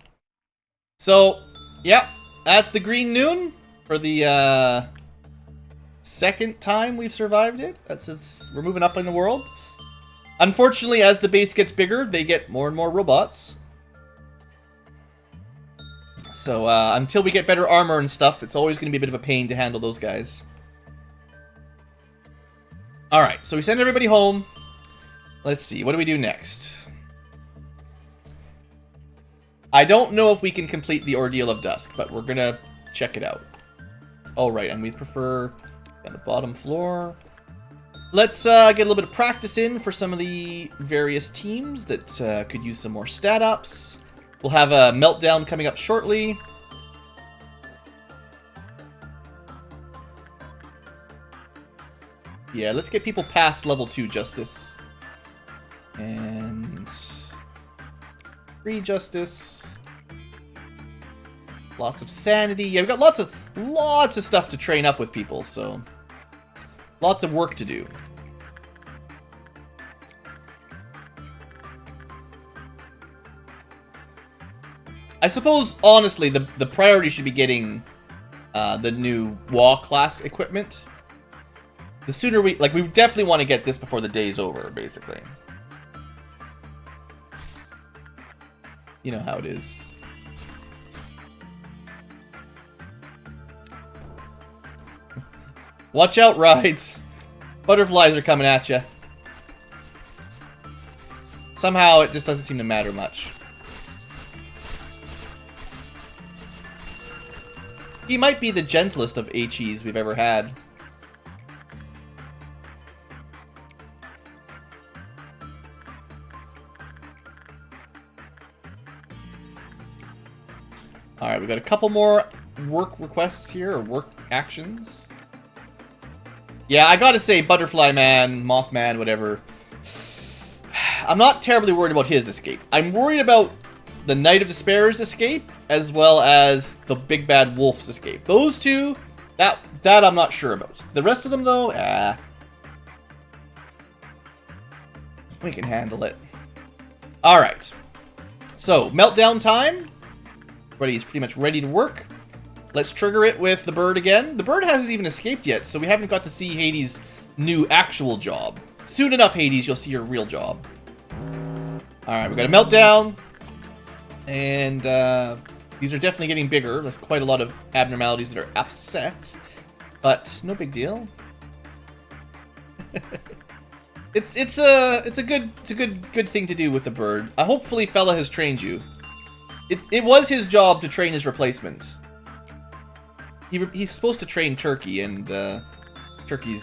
So, yeah, that's the green noon for the, second time we've survived it. We're moving up in the world. Unfortunately, as the base gets bigger, they get more and more robots. So, until we get better armor and stuff, it's always going to be a bit of a pain to handle those guys. Alright, so we send everybody home. Let's see, what do we do next? I don't know if we can complete the Ordeal of Dusk, but we're gonna check it out. Alright, and we prefer on the bottom floor. Let's get a little bit of practice in for some of the various teams that could use some more stat ups. We'll have a meltdown coming up shortly. Yeah, let's get people past level 2 justice. And 3 justice. Lots of sanity. Yeah, we've got lots of stuff to train up with people, so lots of work to do. I suppose, honestly, the priority should be getting the new WA class equipment. The sooner we definitely want to get this before the day's over, basically. You know how it is. Watch out, rides! Butterflies are coming at you. Somehow it just doesn't seem to matter much. He might be the gentlest of HEs we've ever had. Alright, we've got a couple more work requests here, or work actions. Yeah, I gotta say, Butterfly Man, Mothman, whatever. I'm not terribly worried about his escape. I'm worried about the Knight of Despair's escape, as well as the Big Bad Wolf's escape. Those two, that I'm not sure about. The rest of them, though, we can handle it. Alright. So, meltdown time. Everybody's pretty much ready to work. Let's trigger it with the bird again. The bird hasn't even escaped yet, so we haven't got to see Hades' new actual job. Soon enough, Hades, you'll see your real job. Alright, we got a meltdown. And these are definitely getting bigger. There's quite a lot of abnormalities that are upset. But no big deal. It's a good thing to do with the bird. Hopefully fella has trained you. It was his job to train his replacement. He's supposed to train Turkey, and Turkey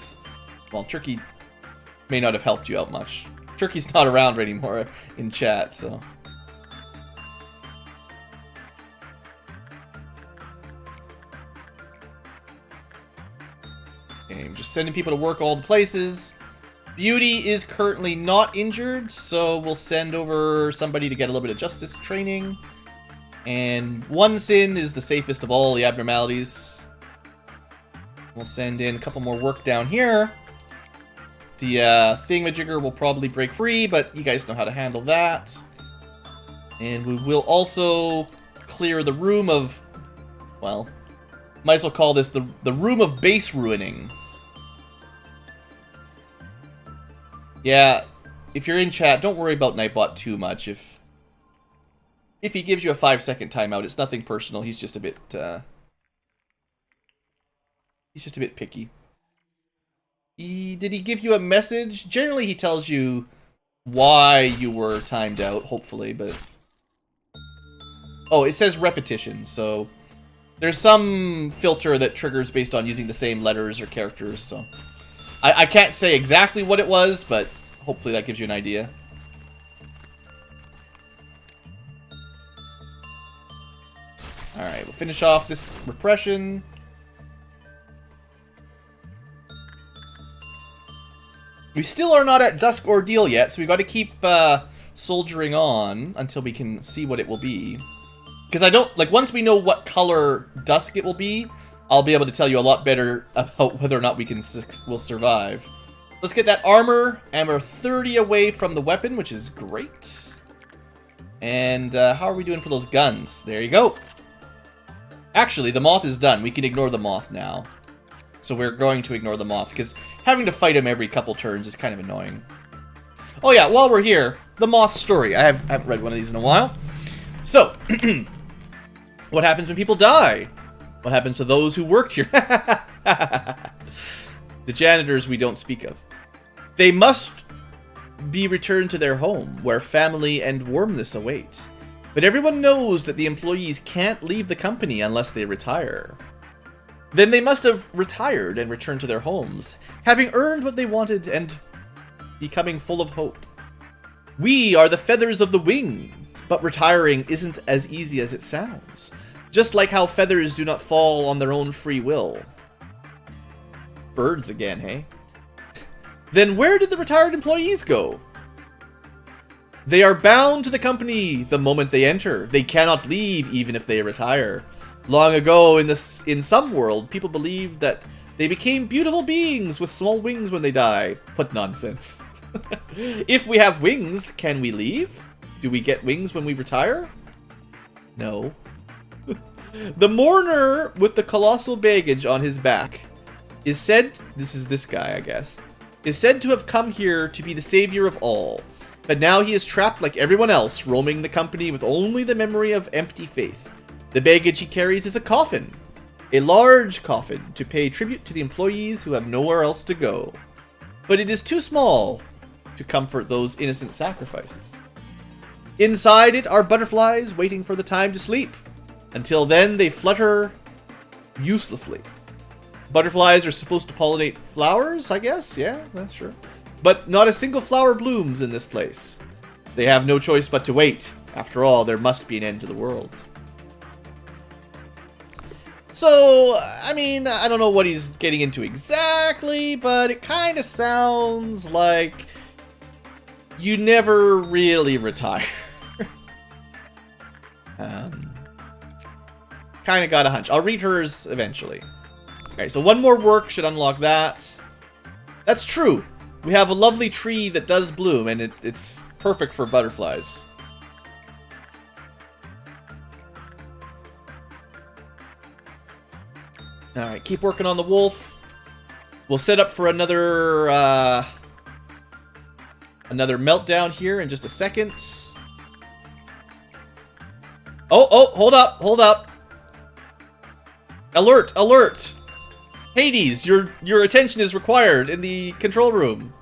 may not have helped you out much. Turkey's not around anymore in chat, so. Okay, I'm just sending people to work all the places. Beauty is currently not injured, so we'll send over somebody to get a little bit of justice training. And one sin is the safest of all the abnormalities. We'll send in a couple more work down here. The thingamajigger will probably break free, but you guys know how to handle that. And we will also clear the room of, well, might as well call this the room of base ruining. Yeah, if you're in chat, don't worry about Nightbot too much. If he gives you a 5-second timeout, it's nothing personal. He's just a bit picky. Did he give you a message? Generally, he tells you why you were timed out, hopefully, but... Oh, it says repetition, so... There's some filter that triggers based on using the same letters or characters, so... I can't say exactly what it was, but hopefully that gives you an idea. Alright, we'll finish off this repression. We still are not at dusk ordeal yet, so we got to keep soldiering on until we can see what it will be. Because I don't, like, once we know what color dusk it will be, I'll be able to tell you a lot better about whether or not we'll survive. Let's get that armor, and we're 30 away from the weapon, which is great. And how are we doing for those guns? There you go. Actually, the Moth is done. We can ignore the Moth now. So we're going to ignore the Moth, because having to fight him every couple turns is kind of annoying. Oh yeah, while we're here, the Moth story. I haven't read one of these in a while. So, what happens when people die? What happens to those who worked here? The janitors we don't speak of. They must be returned to their home, where family and warmness await. But everyone knows that the employees can't leave the company unless they retire. Then they must have retired and returned to their homes, having earned what they wanted and becoming full of hope. We are the feathers of the wing, but retiring isn't as easy as it sounds. Just like how feathers do not fall on their own free will. Birds again, hey? Then where did the retired employees go? They are bound to the company the moment they enter. They cannot leave even if they retire. Long ago in some world, people believed that they became beautiful beings with small wings when they die. What nonsense. If we have wings, can we leave? Do we get wings when we retire? No. The mourner with the colossal baggage on his back is said, this is this guy, I guess, is said to have come here to be the savior of all. But now he is trapped like everyone else, roaming the company with only the memory of empty faith. The baggage he carries is a coffin. A large coffin to pay tribute to the employees who have nowhere else to go. But it is too small to comfort those innocent sacrifices. Inside it are butterflies waiting for the time to sleep. Until then, they flutter uselessly. Butterflies are supposed to pollinate flowers, I guess? Yeah, that's sure. But not a single flower blooms in this place. They have no choice but to wait. After all, there must be an end to the world. So, I mean, I don't know what he's getting into exactly, but it kind of sounds like you never really retire. Kind of got a hunch. I'll read hers eventually. Okay, so one more work should unlock that. That's true. We have a lovely tree that does bloom, and it's perfect for butterflies. Alright, keep working on the wolf. We'll set up for another meltdown here in just a second. Oh, hold up. Alert, alert! Hades, your attention is required in the control room.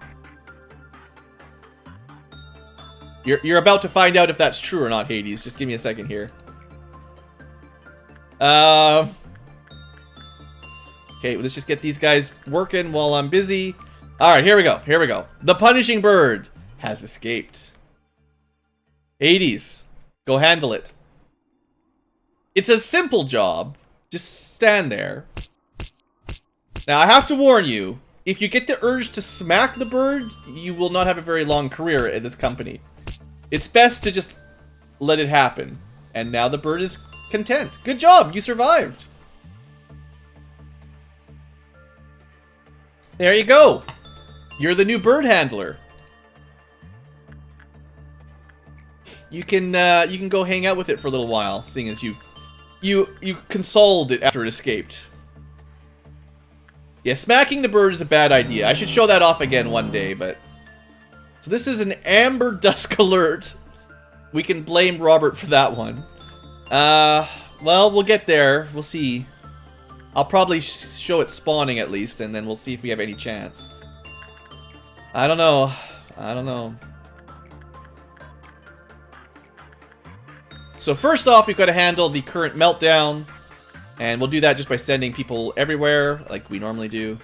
You're about to find out if that's true or not, Hades. Just give me a second here. Okay, well, let's just get these guys working while I'm busy. Alright, here we go. The punishing bird has escaped. Hades, go handle it. It's a simple job. Just stand there. Now, I have to warn you, if you get the urge to smack the bird, you will not have a very long career at this company. It's best to just let it happen. And now the bird is content. Good job, you survived. There you go. You're the new bird handler. You can go hang out with it for a little while, seeing as you consoled it after it escaped. Yeah, smacking the bird is a bad idea. I should show that off again one day, but... So this is an amber dusk alert. We can blame Robert for that one. Well, we'll get there. We'll see. I'll probably show it spawning at least, and then we'll see if we have any chance. I don't know. So first off, we've got to handle the current meltdown. And we'll do that just by sending people everywhere, like we normally do.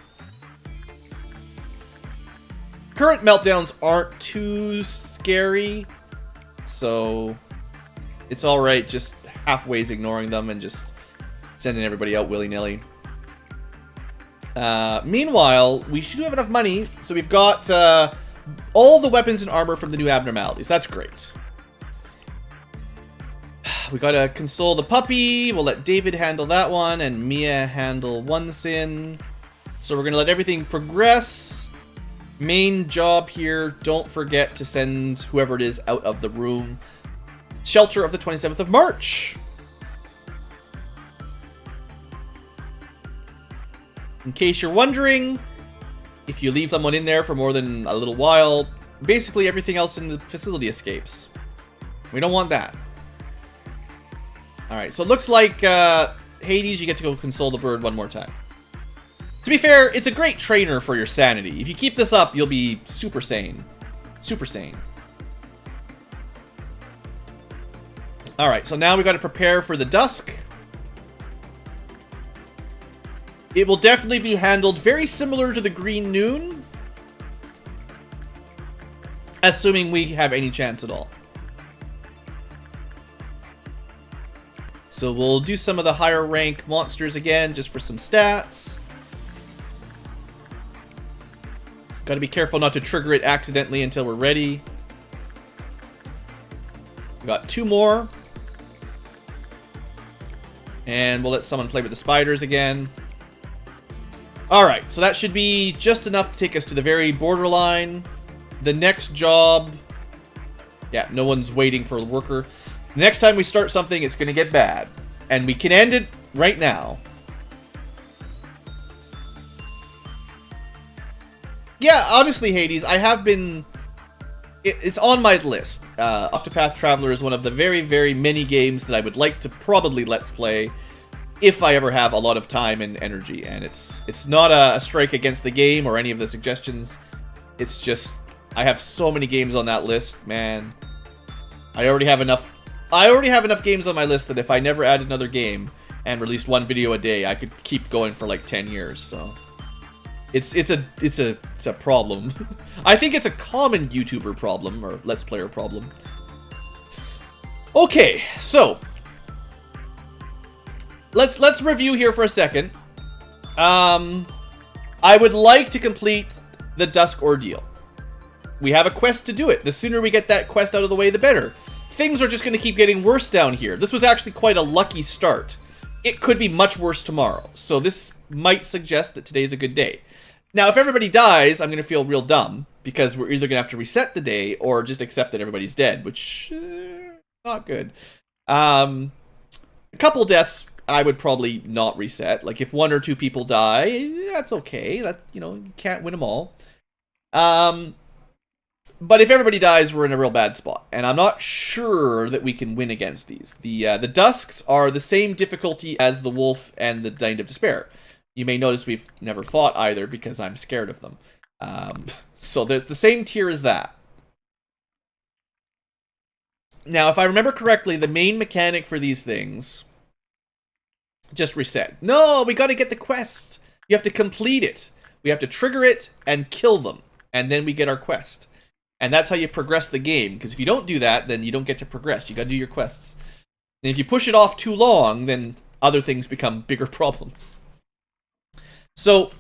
Current meltdowns aren't too scary, so it's alright just halfways ignoring them and just sending everybody out willy-nilly. Meanwhile, we should have enough money, so we've got all the weapons and armor from the new Abnormalities. That's great. We gotta console the puppy. We'll let David handle that one, and Mia handle one sin. So we're gonna let everything progress. Main job here, don't forget to send whoever it is out of the room. Shelter of the 27th of March. In case you're wondering, if you leave someone in there for more than a little while, basically everything else in the facility escapes. We don't want that. Alright, so it looks like, Hades, you get to go console the bird one more time. To be fair, it's a great trainer for your sanity. If you keep this up, you'll be super sane. Super sane. Alright, so now we got to prepare for the dusk. It will definitely be handled very similar to the green noon. Assuming we have any chance at all. So we'll do some of the higher rank monsters again, just for some stats. Gotta be careful not to trigger it accidentally until we're ready. We got 2 more. And we'll let someone play with the spiders again. Alright, so that should be just enough to take us to the very borderline. The next job... Yeah, no one's waiting for a worker. The next time we start something, it's going to get bad. And we can end it right now. Yeah, honestly, Hades, I have been... It's on my list. Octopath Traveler is one of the very, very many games that I would like to probably Let's Play if I ever have a lot of time and energy. And it's not a strike against the game or any of the suggestions. It's just, I have so many games on that list, man. I already have enough games on my list that if I never added another game and released 1 video a day, I could keep going for like 10 years, so... It's a problem. I think it's a common YouTuber problem, or Let's Player problem. Okay, so... Let's review here for a second. I would like to complete the Dusk Ordeal. We have a quest to do it. The sooner we get that quest out of the way, the better. Things are just going to keep getting worse down here. This was actually quite a lucky start. It could be much worse tomorrow. So this might suggest that today's a good day. Now, if everybody dies, I'm going to feel real dumb, because we're either going to have to reset the day, or just accept that everybody's dead, which, not good. A couple deaths, I would probably not reset. Like, if 1 or 2 people die, that's okay. That, you know, you can't win them all. But if everybody dies, we're in a real bad spot, and I'm not sure that we can win against these. The Dusks are the same difficulty as the Wolf and the Night of Despair. You may notice we've never fought either because I'm scared of them. So they're the same tier as that. Now, if I remember correctly, the main mechanic for these things... Just reset. No, we gotta get the quest. You have to complete it. We have to trigger it and kill them. And then we get our quest. And that's how you progress the game. Because if you don't do that, then you don't get to progress. You gotta do your quests. And if you push it off too long, then other things become bigger problems. So,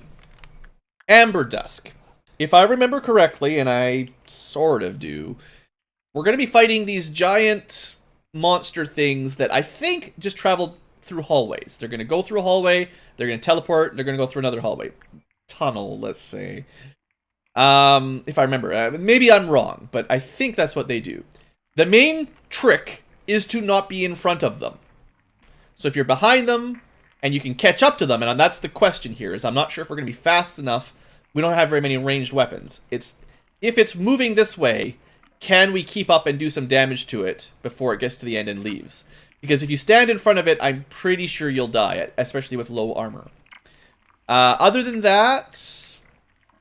Amber Dusk. If I remember correctly, and I sort of do, we're going to be fighting these giant monster things that I think just travel through hallways. They're going to go through a hallway, they're going to teleport, they're going to go through another hallway. Tunnel, let's say. If I remember. Maybe I'm wrong, but I think that's what they do. The main trick is to not be in front of them. So if you're behind them, and you can catch up to them, and that's the question here, is I'm not sure if we're going to be fast enough. We don't have very many ranged weapons. If it's moving this way, can we keep up and do some damage to it before it gets to the end and leaves? Because if you stand in front of it, I'm pretty sure you'll die, especially with low armor. Other than that,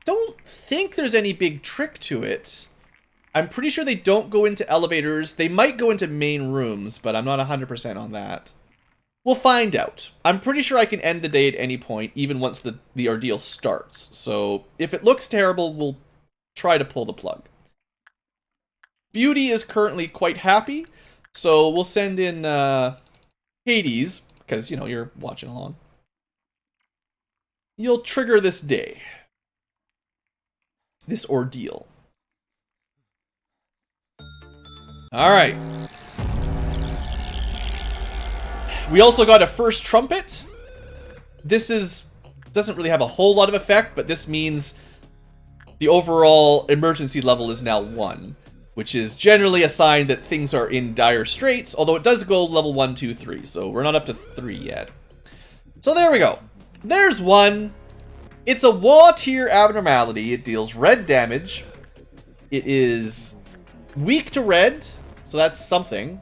don't think there's any big trick to it. I'm pretty sure they don't go into elevators. They might go into main rooms, but I'm not 100% on that. We'll find out. I'm pretty sure I can end the day at any point, even once the ordeal starts. So, if it looks terrible, we'll try to pull the plug. Beauty is currently quite happy, so we'll send in Hades, because, you know, you're watching along. You'll trigger this day. This ordeal. Alright. We also got a first trumpet. This doesn't really have a whole lot of effect, but this means the overall emergency level is now 1, which is generally a sign that things are in dire straits, although it does go level 1, 2, 3, so we're not up to 3 yet. So there we go. There's 1. It's a WA tier abnormality. It deals red damage. It is weak to red, so that's something.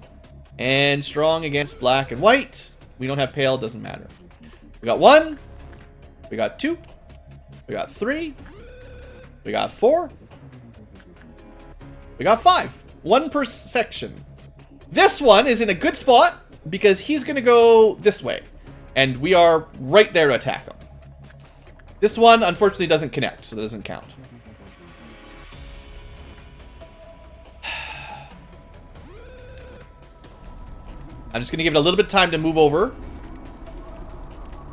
And strong against black and white. We don't have pale, doesn't matter. We got 1. We got 2. We got 3. We got 4. We got 5. 1 per section. This one is in a good spot because he's going to go this way. And we are right there to attack him. This one, unfortunately, doesn't connect, so that doesn't count. I'm just going to give it a little bit of time to move over.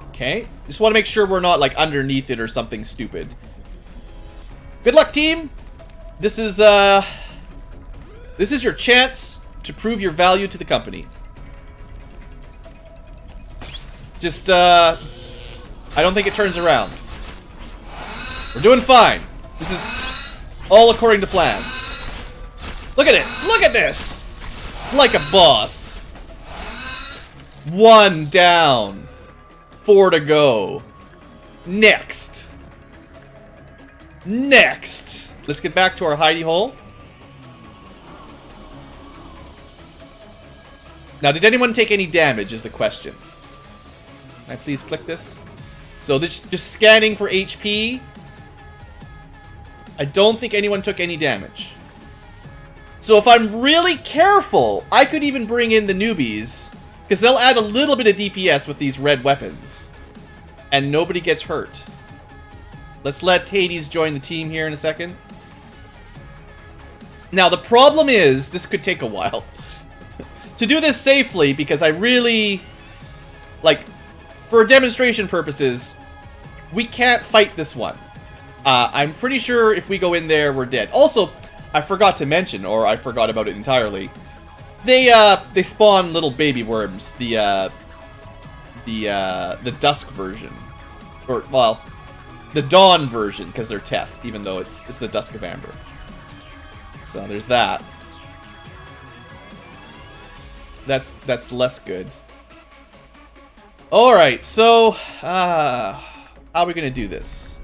Okay. Just want to make sure we're not, like, underneath it or something stupid. Good luck, team! This is your chance to prove your value to the company. Just, I don't think it turns around. We're doing fine. This is all according to plan. Look at it! Look at this! Like a boss. 1 down. 4 to go. Next. Next. Let's get back to our hidey hole. Now, did anyone take any damage is the question. Can I please click this? So this just scanning for HP. I don't think anyone took any damage. So if I'm really careful, I could even bring in the newbies. Because they'll add a little bit of DPS with these red weapons. And nobody gets hurt. Let's let Hades join the team here in a second. Now the problem is, this could take a while. To do this safely, because I really... Like, for demonstration purposes, we can't fight this one. I'm pretty sure if we go in there, we're dead. Also, I forgot to mention, or I forgot about it entirely. They spawn little baby worms. The dusk version, or well, the dawn version, because they're Teth, even though it's the dusk of amber. So there's that. That's less good. All right, so how are we gonna do this?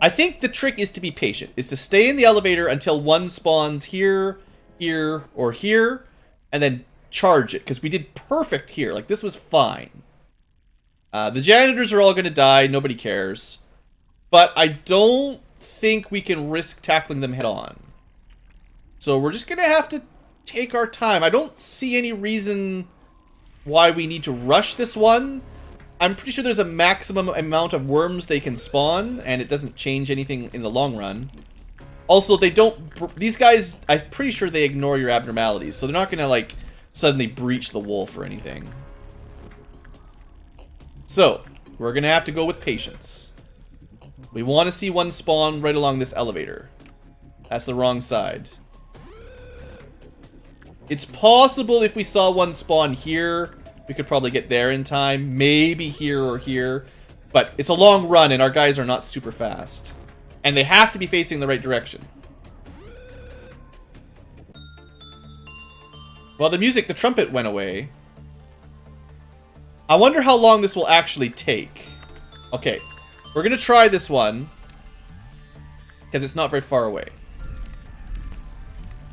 I think the trick is to be patient. Is to stay in the elevator until one spawns here, here, or here, and then charge it, because we did perfect here. Like, this was fine. The janitors are all going to die. Nobody cares. But I don't think we can risk tackling them head on. So we're just going to have to take our time. I don't see any reason why we need to rush this one. I'm pretty sure there's a maximum amount of worms they can spawn, and it doesn't change anything in the long run. Also, they don't... These guys, I'm pretty sure they ignore your abnormalities, so they're not going to, like, suddenly breach the wolf or anything. So, we're going to have to go with patience. We want to see one spawn right along this elevator. That's the wrong side. It's possible if we saw one spawn here, we could probably get there in time. Maybe here or here. But it's a long run, and our guys are not super fast. And they have to be facing the right direction. Well, the music, the trumpet went away. I wonder how long this will actually take. Okay, we're going to try this one. Because it's not very far away.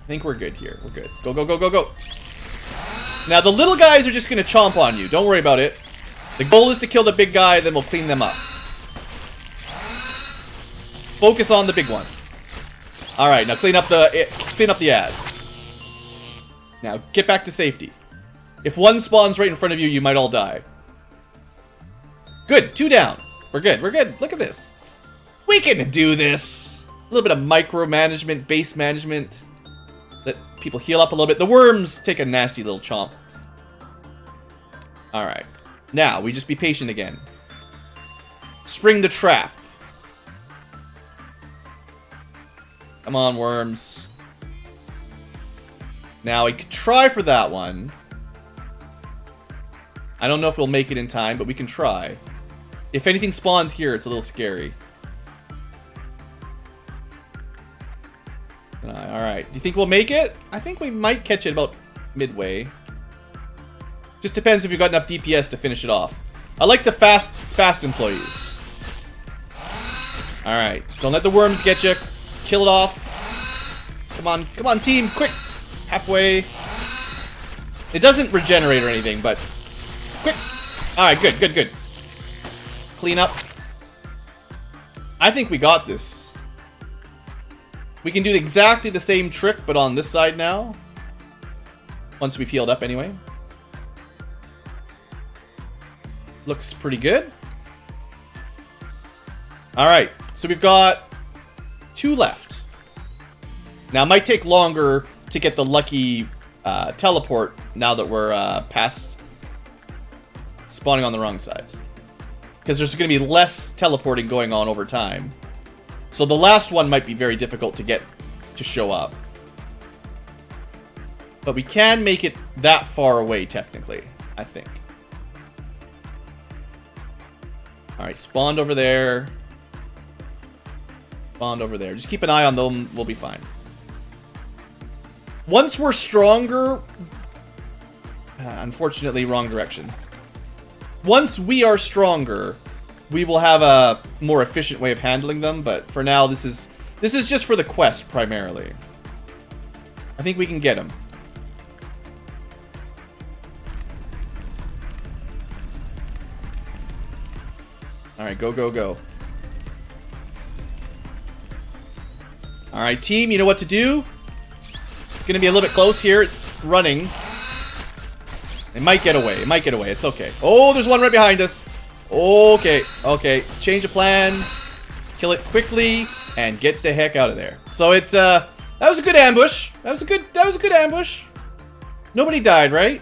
I think we're good here. We're good. Go, go, go, go, go. Now, the little guys are just going to chomp on you. Don't worry about it. The goal is to kill the big guy, then we'll clean them up. Focus on the big one. Alright, now clean up the ads. Now, get back to safety. If one spawns right in front of you, you might all die. Good, 2 down. We're good, we're good. Look at this. We can do this. A little bit of micromanagement, base management. Let people heal up a little bit. The worms take a nasty little chomp. Alright. Now, we just be patient again. Spring the trap. Come on, worms. Now, we could try for that one. I don't know if we'll make it in time, but we can try. If anything spawns here, it's a little scary. Alright, do you think we'll make it? I think we might catch it about midway. Just depends if you've got enough DPS to finish it off. I like the fast employees. Alright, don't let the worms get you. Kill it off. Come on, team, quick. Halfway. It doesn't regenerate or anything, but quick. Alright, good, good, good. Clean up. I think we got this. We can do exactly the same trick, but on this side now. Once we've healed up anyway. Looks pretty good. Alright, so we've got 2 left. Now, it might take longer to get the lucky teleport now that we're past spawning on the wrong side. Because there's going to be less teleporting going on over time. So the last one might be very difficult to get to show up. But we can make it that far away, technically, I think. Alright, spawned over there. Spawned over there. Just keep an eye on them, we'll be fine. Once we're stronger... unfortunately, wrong direction. Once we are stronger, we will have a more efficient way of handling them, but for now, this is just for the quest, primarily. I think we can get them. Alright, go, go, go. Alright, team, you know what to do. It's going to be a little bit close here. It's running. It might get away. It might get away. It's okay. Oh, there's one right behind us. Okay, okay. Change of plan. Kill it quickly and get the heck out of there. So it that was a good ambush. That was a good ambush. Nobody died, right?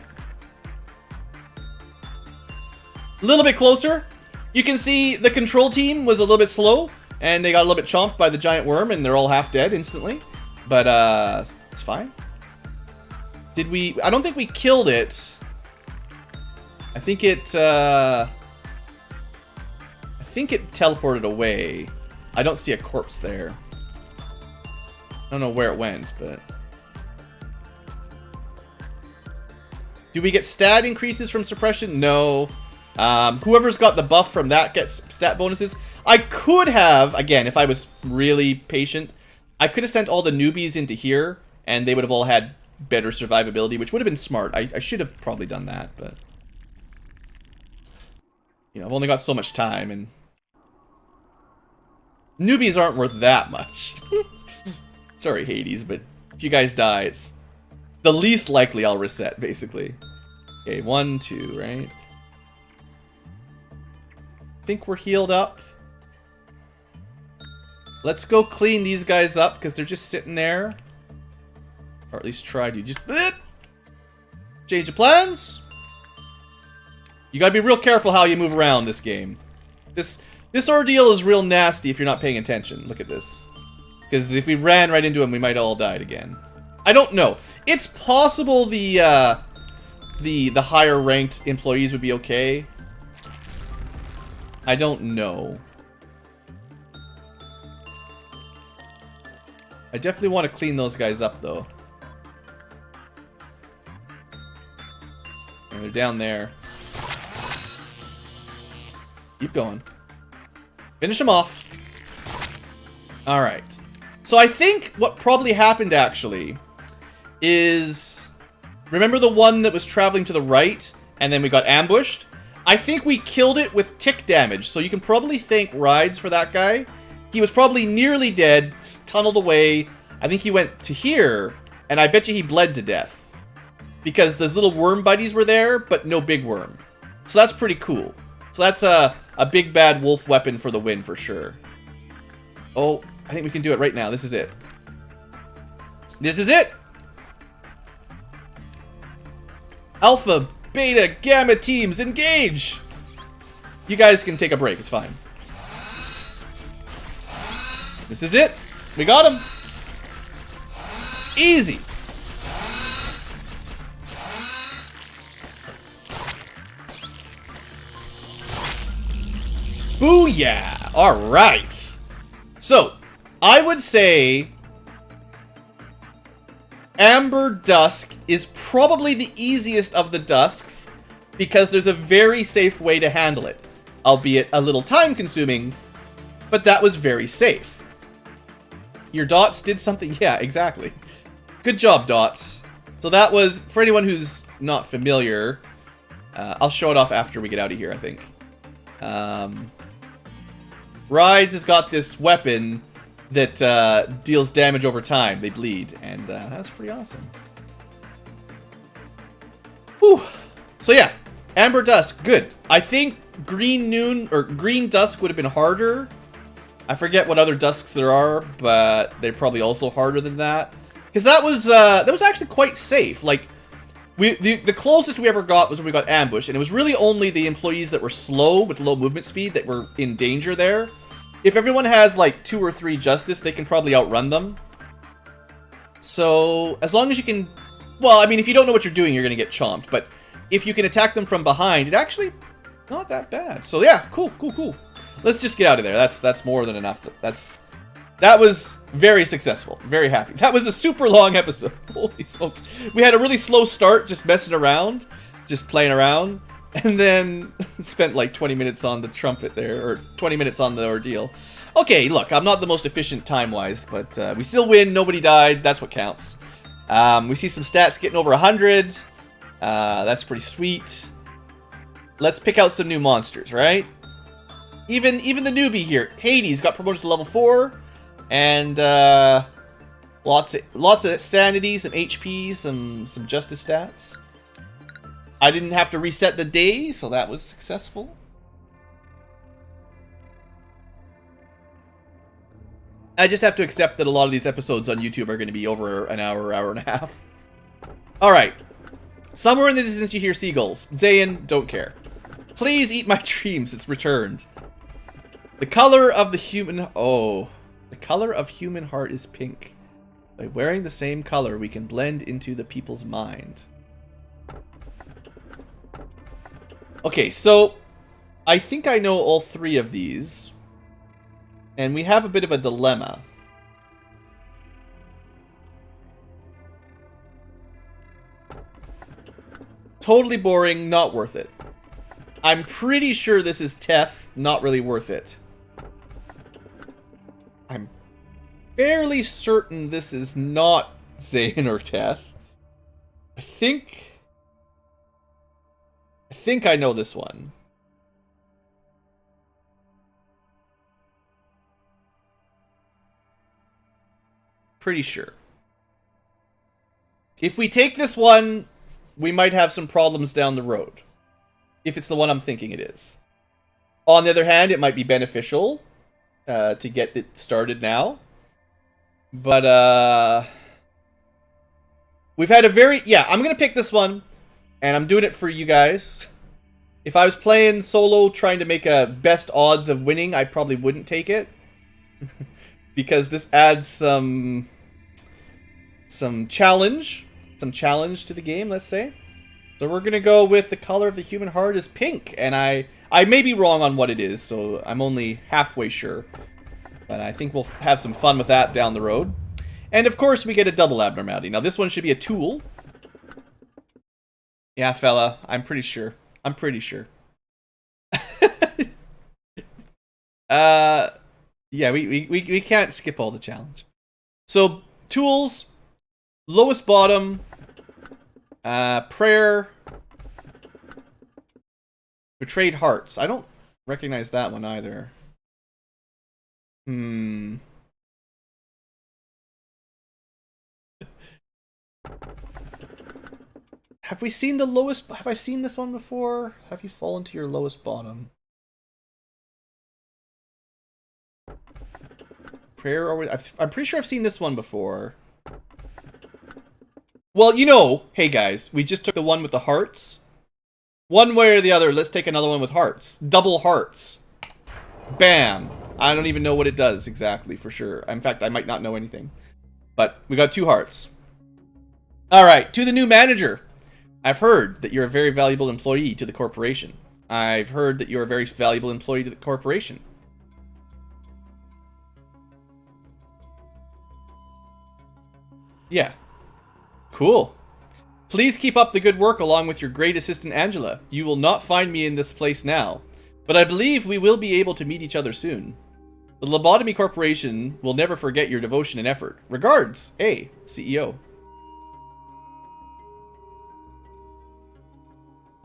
A little bit closer. You can see the control team was a little bit slow and they got a little bit chomped by the giant worm and they're all half dead instantly. But it's fine. Did we... I don't think we killed it. I think it teleported away. I don't see a corpse there. I don't know where it went, but... Do we get stat increases from suppression? No. Whoever's got the buff from that gets stat bonuses. I could have, again, if I was really patient, I could have sent all the newbies into here, and they would have all had better survivability, which would have been smart. I should have probably done that, but... You know, I've only got so much time, and... Newbies aren't worth that much. Sorry, Hades, but if you guys die, it's the least likely I'll reset, basically. Okay, 1, 2, right? I think we're healed up. Let's go clean these guys up, because they're just sitting there. Or at least try to. Just... Change of plans. You gotta be real careful how you move around this game. This ordeal is real nasty if you're not paying attention. Look at this. Because if we ran right into him, we might all died again. I don't know. It's possible the higher ranked employees would be okay. I don't know. I definitely want to clean those guys up, though. And they're down there. Keep going. Finish them off. Alright. So I think what probably happened, actually, is... Remember the one that was traveling to the right, and then we got ambushed? I think we killed it with tick damage, so you can probably thank Rides for that guy. He was probably nearly dead, tunneled away. I think he went to here, and I bet you he bled to death. Because those little worm buddies were there, but no big worm. So that's pretty cool. So that's a big bad wolf weapon for the win for sure. Oh, I think we can do it right now. This is it. This is it! Alpha, Beta, Gamma teams, engage! You guys can take a break, it's fine. This is it! We got him! Easy! Booyah! Alright! So, I would say... Amber Dusk is probably the easiest of the Dusks, because there's a very safe way to handle it. Albeit a little time-consuming, but that was very safe. Your dots did something... Yeah, exactly. Good job, dots. So that was... For anyone who's not familiar... I'll show it off after we get out of here, I think. Rides has got this weapon that deals damage over time. They bleed, and that's pretty awesome. Whew. So yeah, Amber Dusk, good. I think Green Noon or Green Dusk would have been harder. I forget what other Dusks there are, but they're probably also harder than that. Because that was actually quite safe. Like, the closest we ever got was when we got ambushed, and it was really only the employees that were slow with low movement speed that were in danger there. If everyone has like 2 or 3 justice, they can probably outrun them. So as long as you can, well, I mean, if you don't know what you're doing, you're gonna get chomped. But if you can attack them from behind, it actually not that bad. So yeah, cool. Let's just get out of there. That's more than enough. That was very successful. Very happy. That was a super long episode. Holy smokes. We had a really slow start, just messing around, just playing around, and then spent like 20 minutes on the trumpet there, or 20 minutes on the ordeal. Okay, look, I'm not the most efficient time-wise, but we still win. Nobody died. That's what counts. We see some stats getting over 100. That's pretty sweet. Let's pick out some new monsters, right? Even the newbie here, Hades, got promoted to level 4. And lots of sanity, some HP, some justice stats. I didn't have to reset the day, so that was successful. I just have to accept that a lot of these episodes on YouTube are going to be over an hour and a half. All right. Somewhere in the distance you hear seagulls. Zayn, don't care. Please eat my dreams. It's returned. The color of the human... Oh... The color of human heart is pink. By wearing the same color, we can blend into the people's mind. Okay, so I think I know all 3 of these. And we have a bit of a dilemma. Totally boring, not worth it. I'm pretty sure this is Teth, not really worth it. I'm fairly certain this is not Zayn or Teth. I think I know this one. Pretty sure. If we take this one, we might have some problems down the road. If it's the one I'm thinking it is. On the other hand, it might be beneficial to get it started now. But, we've had a very... Yeah, I'm going to pick this one. And I'm doing it for you guys. If I was playing solo trying to make a best odds of winning, I probably wouldn't take it. Because this adds some challenge. Some challenge to the game, let's say. So we're going to go with the color of the human heart is pink. And I may be wrong on what it is, so I'm only halfway sure. But I think we'll have some fun with that down the road. And of course, we get a double abnormality. Now, this one should be a tool. Yeah, fella, I'm pretty sure. I'm pretty sure. Yeah, we can't skip all the challenge. So, tools, lowest bottom, prayer, betrayed hearts. I don't recognize that one either. Have we seen the lowest? Have I seen this one before? Have you fallen to your lowest bottom? Prayer or... I'm pretty sure I've seen this one before. Well, you know, hey guys, we just took the one with the hearts. One way or the other, let's take another one with hearts. Double hearts. Bam. I don't even know what it does exactly, for sure. In fact, I might not know anything. But we got 2 hearts. Alright, to the new manager. I've heard that you're a very valuable employee to the corporation. I've heard that you're a very valuable employee to the corporation. Yeah. Cool. Please keep up the good work along with your great assistant Angela. You will not find me in this place now, but I believe we will be able to meet each other soon. The Lobotomy Corporation will never forget your devotion and effort. Regards, A, CEO.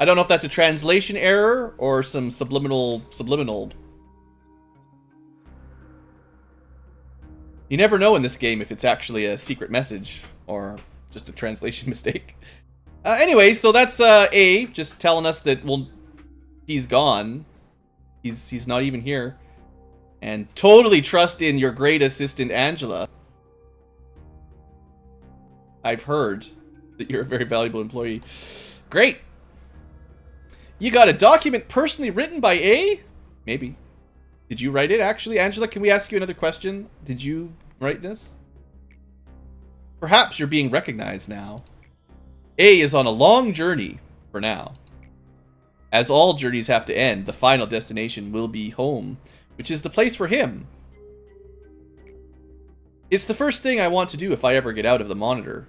I don't know if that's a translation error or some subliminal. You never know in this game if it's actually a secret message or just a translation mistake. Anyway, so that's A, just telling us that, well, he's gone. He's not even here. And totally trust in your great assistant, Angela. I've heard that you're a very valuable employee. Great. You got a document personally written by A? Maybe. Did you write it, actually? Angela, can we ask you another question? Did you write this? Perhaps you're being recognized now. A is on a long journey for now. As all journeys have to end, the final destination will be home, which is the place for him. It's the first thing I want to do if I ever get out of the monitor.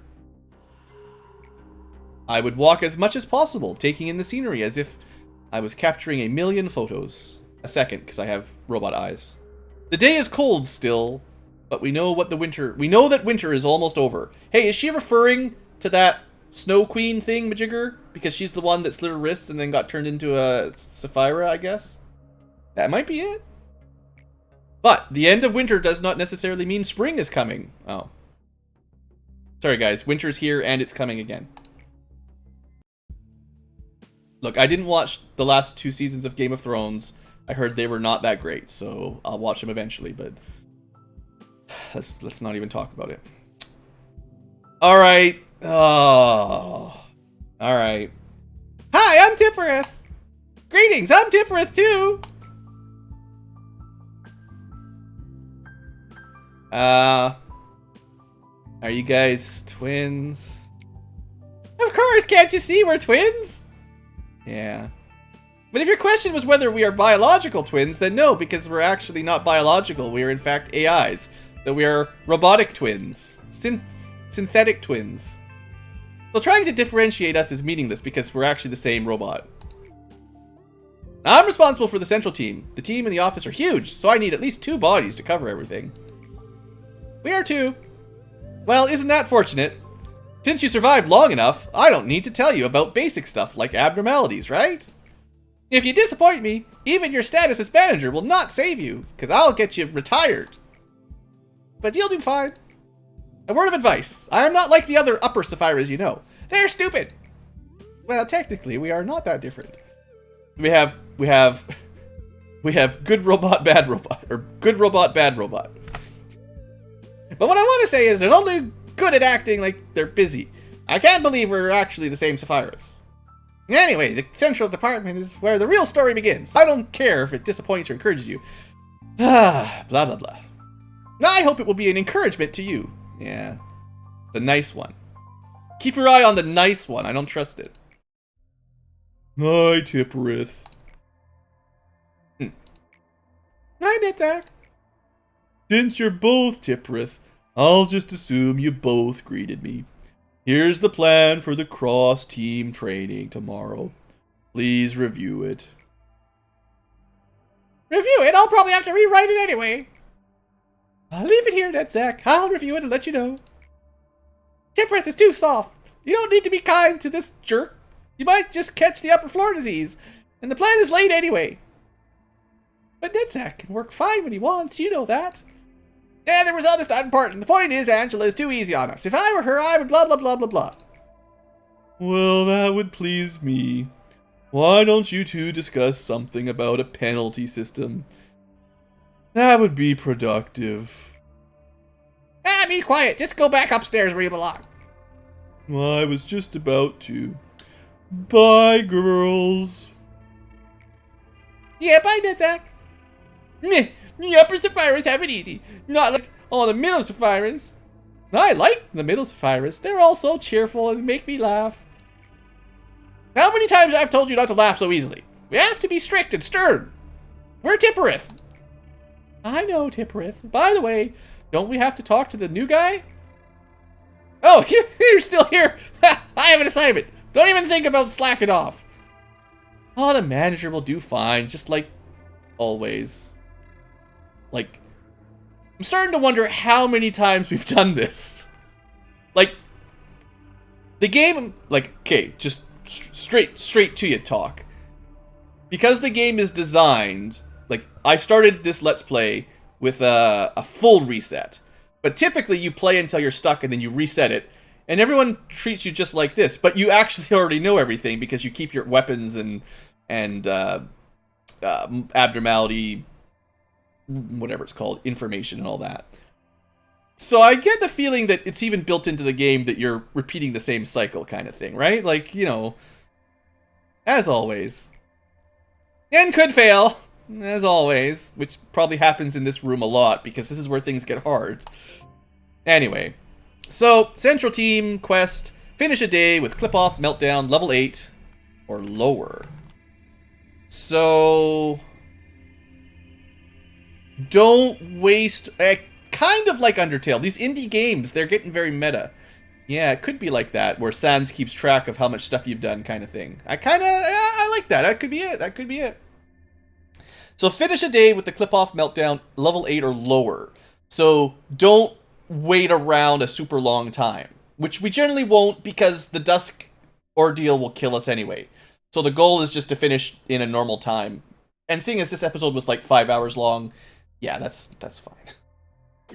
I would walk as much as possible, taking in the scenery as if I was capturing a million photos. A second, because I have robot eyes. The day is cold still, but we know that winter is almost over. Hey, is she referring to that Snow Queen thing, Majigger? Because she's the one that slit her wrists and then got turned into a Sapphira, I guess? That might be it. But the end of winter does not necessarily mean spring is coming. Oh. Sorry, guys. Winter's here and it's coming again. Look, I didn't watch the last 2 seasons of Game of Thrones. I heard they were not that great, so I'll watch them eventually, but let's not even talk about it. All right. Oh. All right. Hi, I'm Tippereth. Greetings, I'm Tippereth too. Are you guys twins? Of course, can't you see we're twins? Yeah. But if your question was whether we are biological twins, then no, because we're actually not biological. We are in fact AIs. So we are robotic twins. Synthetic twins. So trying to differentiate us is meaningless because we're actually the same robot. I'm responsible for the central team. The team in the office are huge, so I need at least 2 bodies to cover everything. We are 2. Well, isn't that fortunate? Since you survived long enough, I don't need to tell you about basic stuff like abnormalities, right? If you disappoint me, even your status as manager will not save you, because I'll get you retired. But you'll do fine. A word of advice. I am not like the other upper Saphiras you know. They're stupid. Well, technically, we are not that different. We have good robot, bad robot, or good robot, bad robot. But what I want to say is they're only good at acting like they're busy. I can't believe we're actually the same Saphiras. Anyway, the central department is where the real story begins. I don't care if it disappoints or encourages you. Blah, blah, blah. I hope it will be an encouragement to you. Yeah. The nice one. Keep your eye on the nice one. I don't trust it. Hi, Tippereth. Hi, Netzak. Since you're both Tippereth, I'll just assume you both greeted me. Here's the plan for the cross-team training tomorrow. Please review it. Review it? I'll probably have to rewrite it anyway. I'll leave it here, Netzak. I'll review it and let you know. Tippereth is too soft. You don't need to be kind to this jerk. You might just catch the upper floor disease. And the plan is late anyway. But Netzak can work fine when he wants. You know that. Yeah, the result is not important. The point is, Angela is too easy on us. If I were her, I would blah, blah, blah, blah, blah. Well, that would please me. Why don't you two discuss something about a penalty system? That would be productive. Ah, be quiet. Just go back upstairs where you belong. Well, I was just about to. Bye, girls. Yeah, bye, Netzak. Meh. The upper Saphiras have it easy. Not like all the middle Saphiras. I like the middle Saphiras. They're all so cheerful and make me laugh. How many times I've told you not to laugh so easily? We have to be strict and stern. We're Tippereth. I know, Tippereth. By the way, don't we have to talk to the new guy? Oh, you're still here. I have an assignment. Don't even think about slacking off. Oh, the manager will do fine, just like always. Like, I'm starting to wonder how many times we've done this. Like, the game, like, okay, just straight to you talk. Because the game is designed, like, I started this Let's Play with a full reset. But typically you play until you're stuck and then you reset it. And everyone treats you just like this, but you actually already know everything because you keep your weapons and abnormality, whatever it's called, information and all that. So I get the feeling that it's even built into the game that you're repeating the same cycle kind of thing, right? Like, you know, as always. And could fail, as always, which probably happens in this room a lot because this is where things get hard. Anyway. So, Central Team quest, finish a day with clip-off meltdown, level 8, or lower. So, don't waste, kind of like Undertale. These indie games, they're getting very meta. Yeah, it could be like that, where Sans keeps track of how much stuff you've done kind of thing. I like that. That could be it. That could be it. So, finish a day with the clip-off meltdown, level 8 or lower. So, don't wait around a super long time, which we generally won't because the dusk ordeal will kill us anyway. So the goal is just to finish in a normal time. And seeing as this episode was like 5 hours long, yeah, that's fine.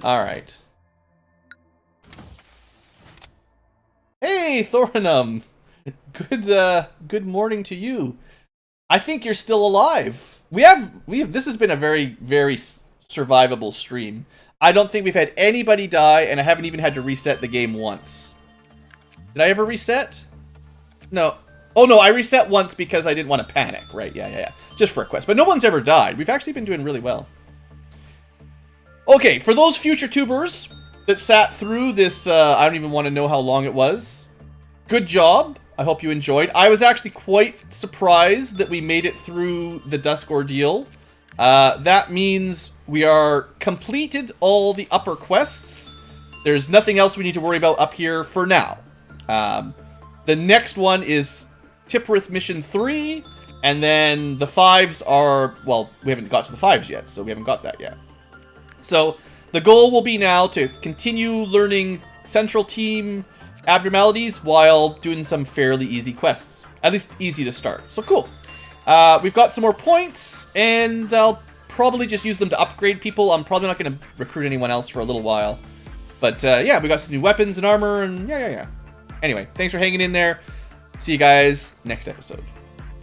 All right. Hey, Thorinum. Good morning to you. I think you're still alive. We have this has been a very, very survivable stream. I don't think we've had anybody die, and I haven't even had to reset the game once. Did I ever reset? No. Oh, no, I reset once because I didn't want to panic. Right, yeah. Just for a quest. But no one's ever died. We've actually been doing really well. Okay, for those future tubers that sat through this, I don't even want to know how long it was. Good job. I hope you enjoyed. I was actually quite surprised that we made it through the Dusk Ordeal. That means we are completed all the upper quests. There's nothing else we need to worry about up here for now. The next one is Tipworth Mission 3, and then the 5s are, well, we haven't got to the 5s yet, so we haven't got that yet. So the goal will be now to continue learning Central Team Abnormalities while doing some fairly easy quests. At least easy to start. So cool. We've got some more points, and I'll probably just use them to upgrade people. I'm probably not going to recruit anyone else for a little while. But yeah, we got some new weapons and armor, and yeah. Anyway, thanks for hanging in there. See you guys next episode.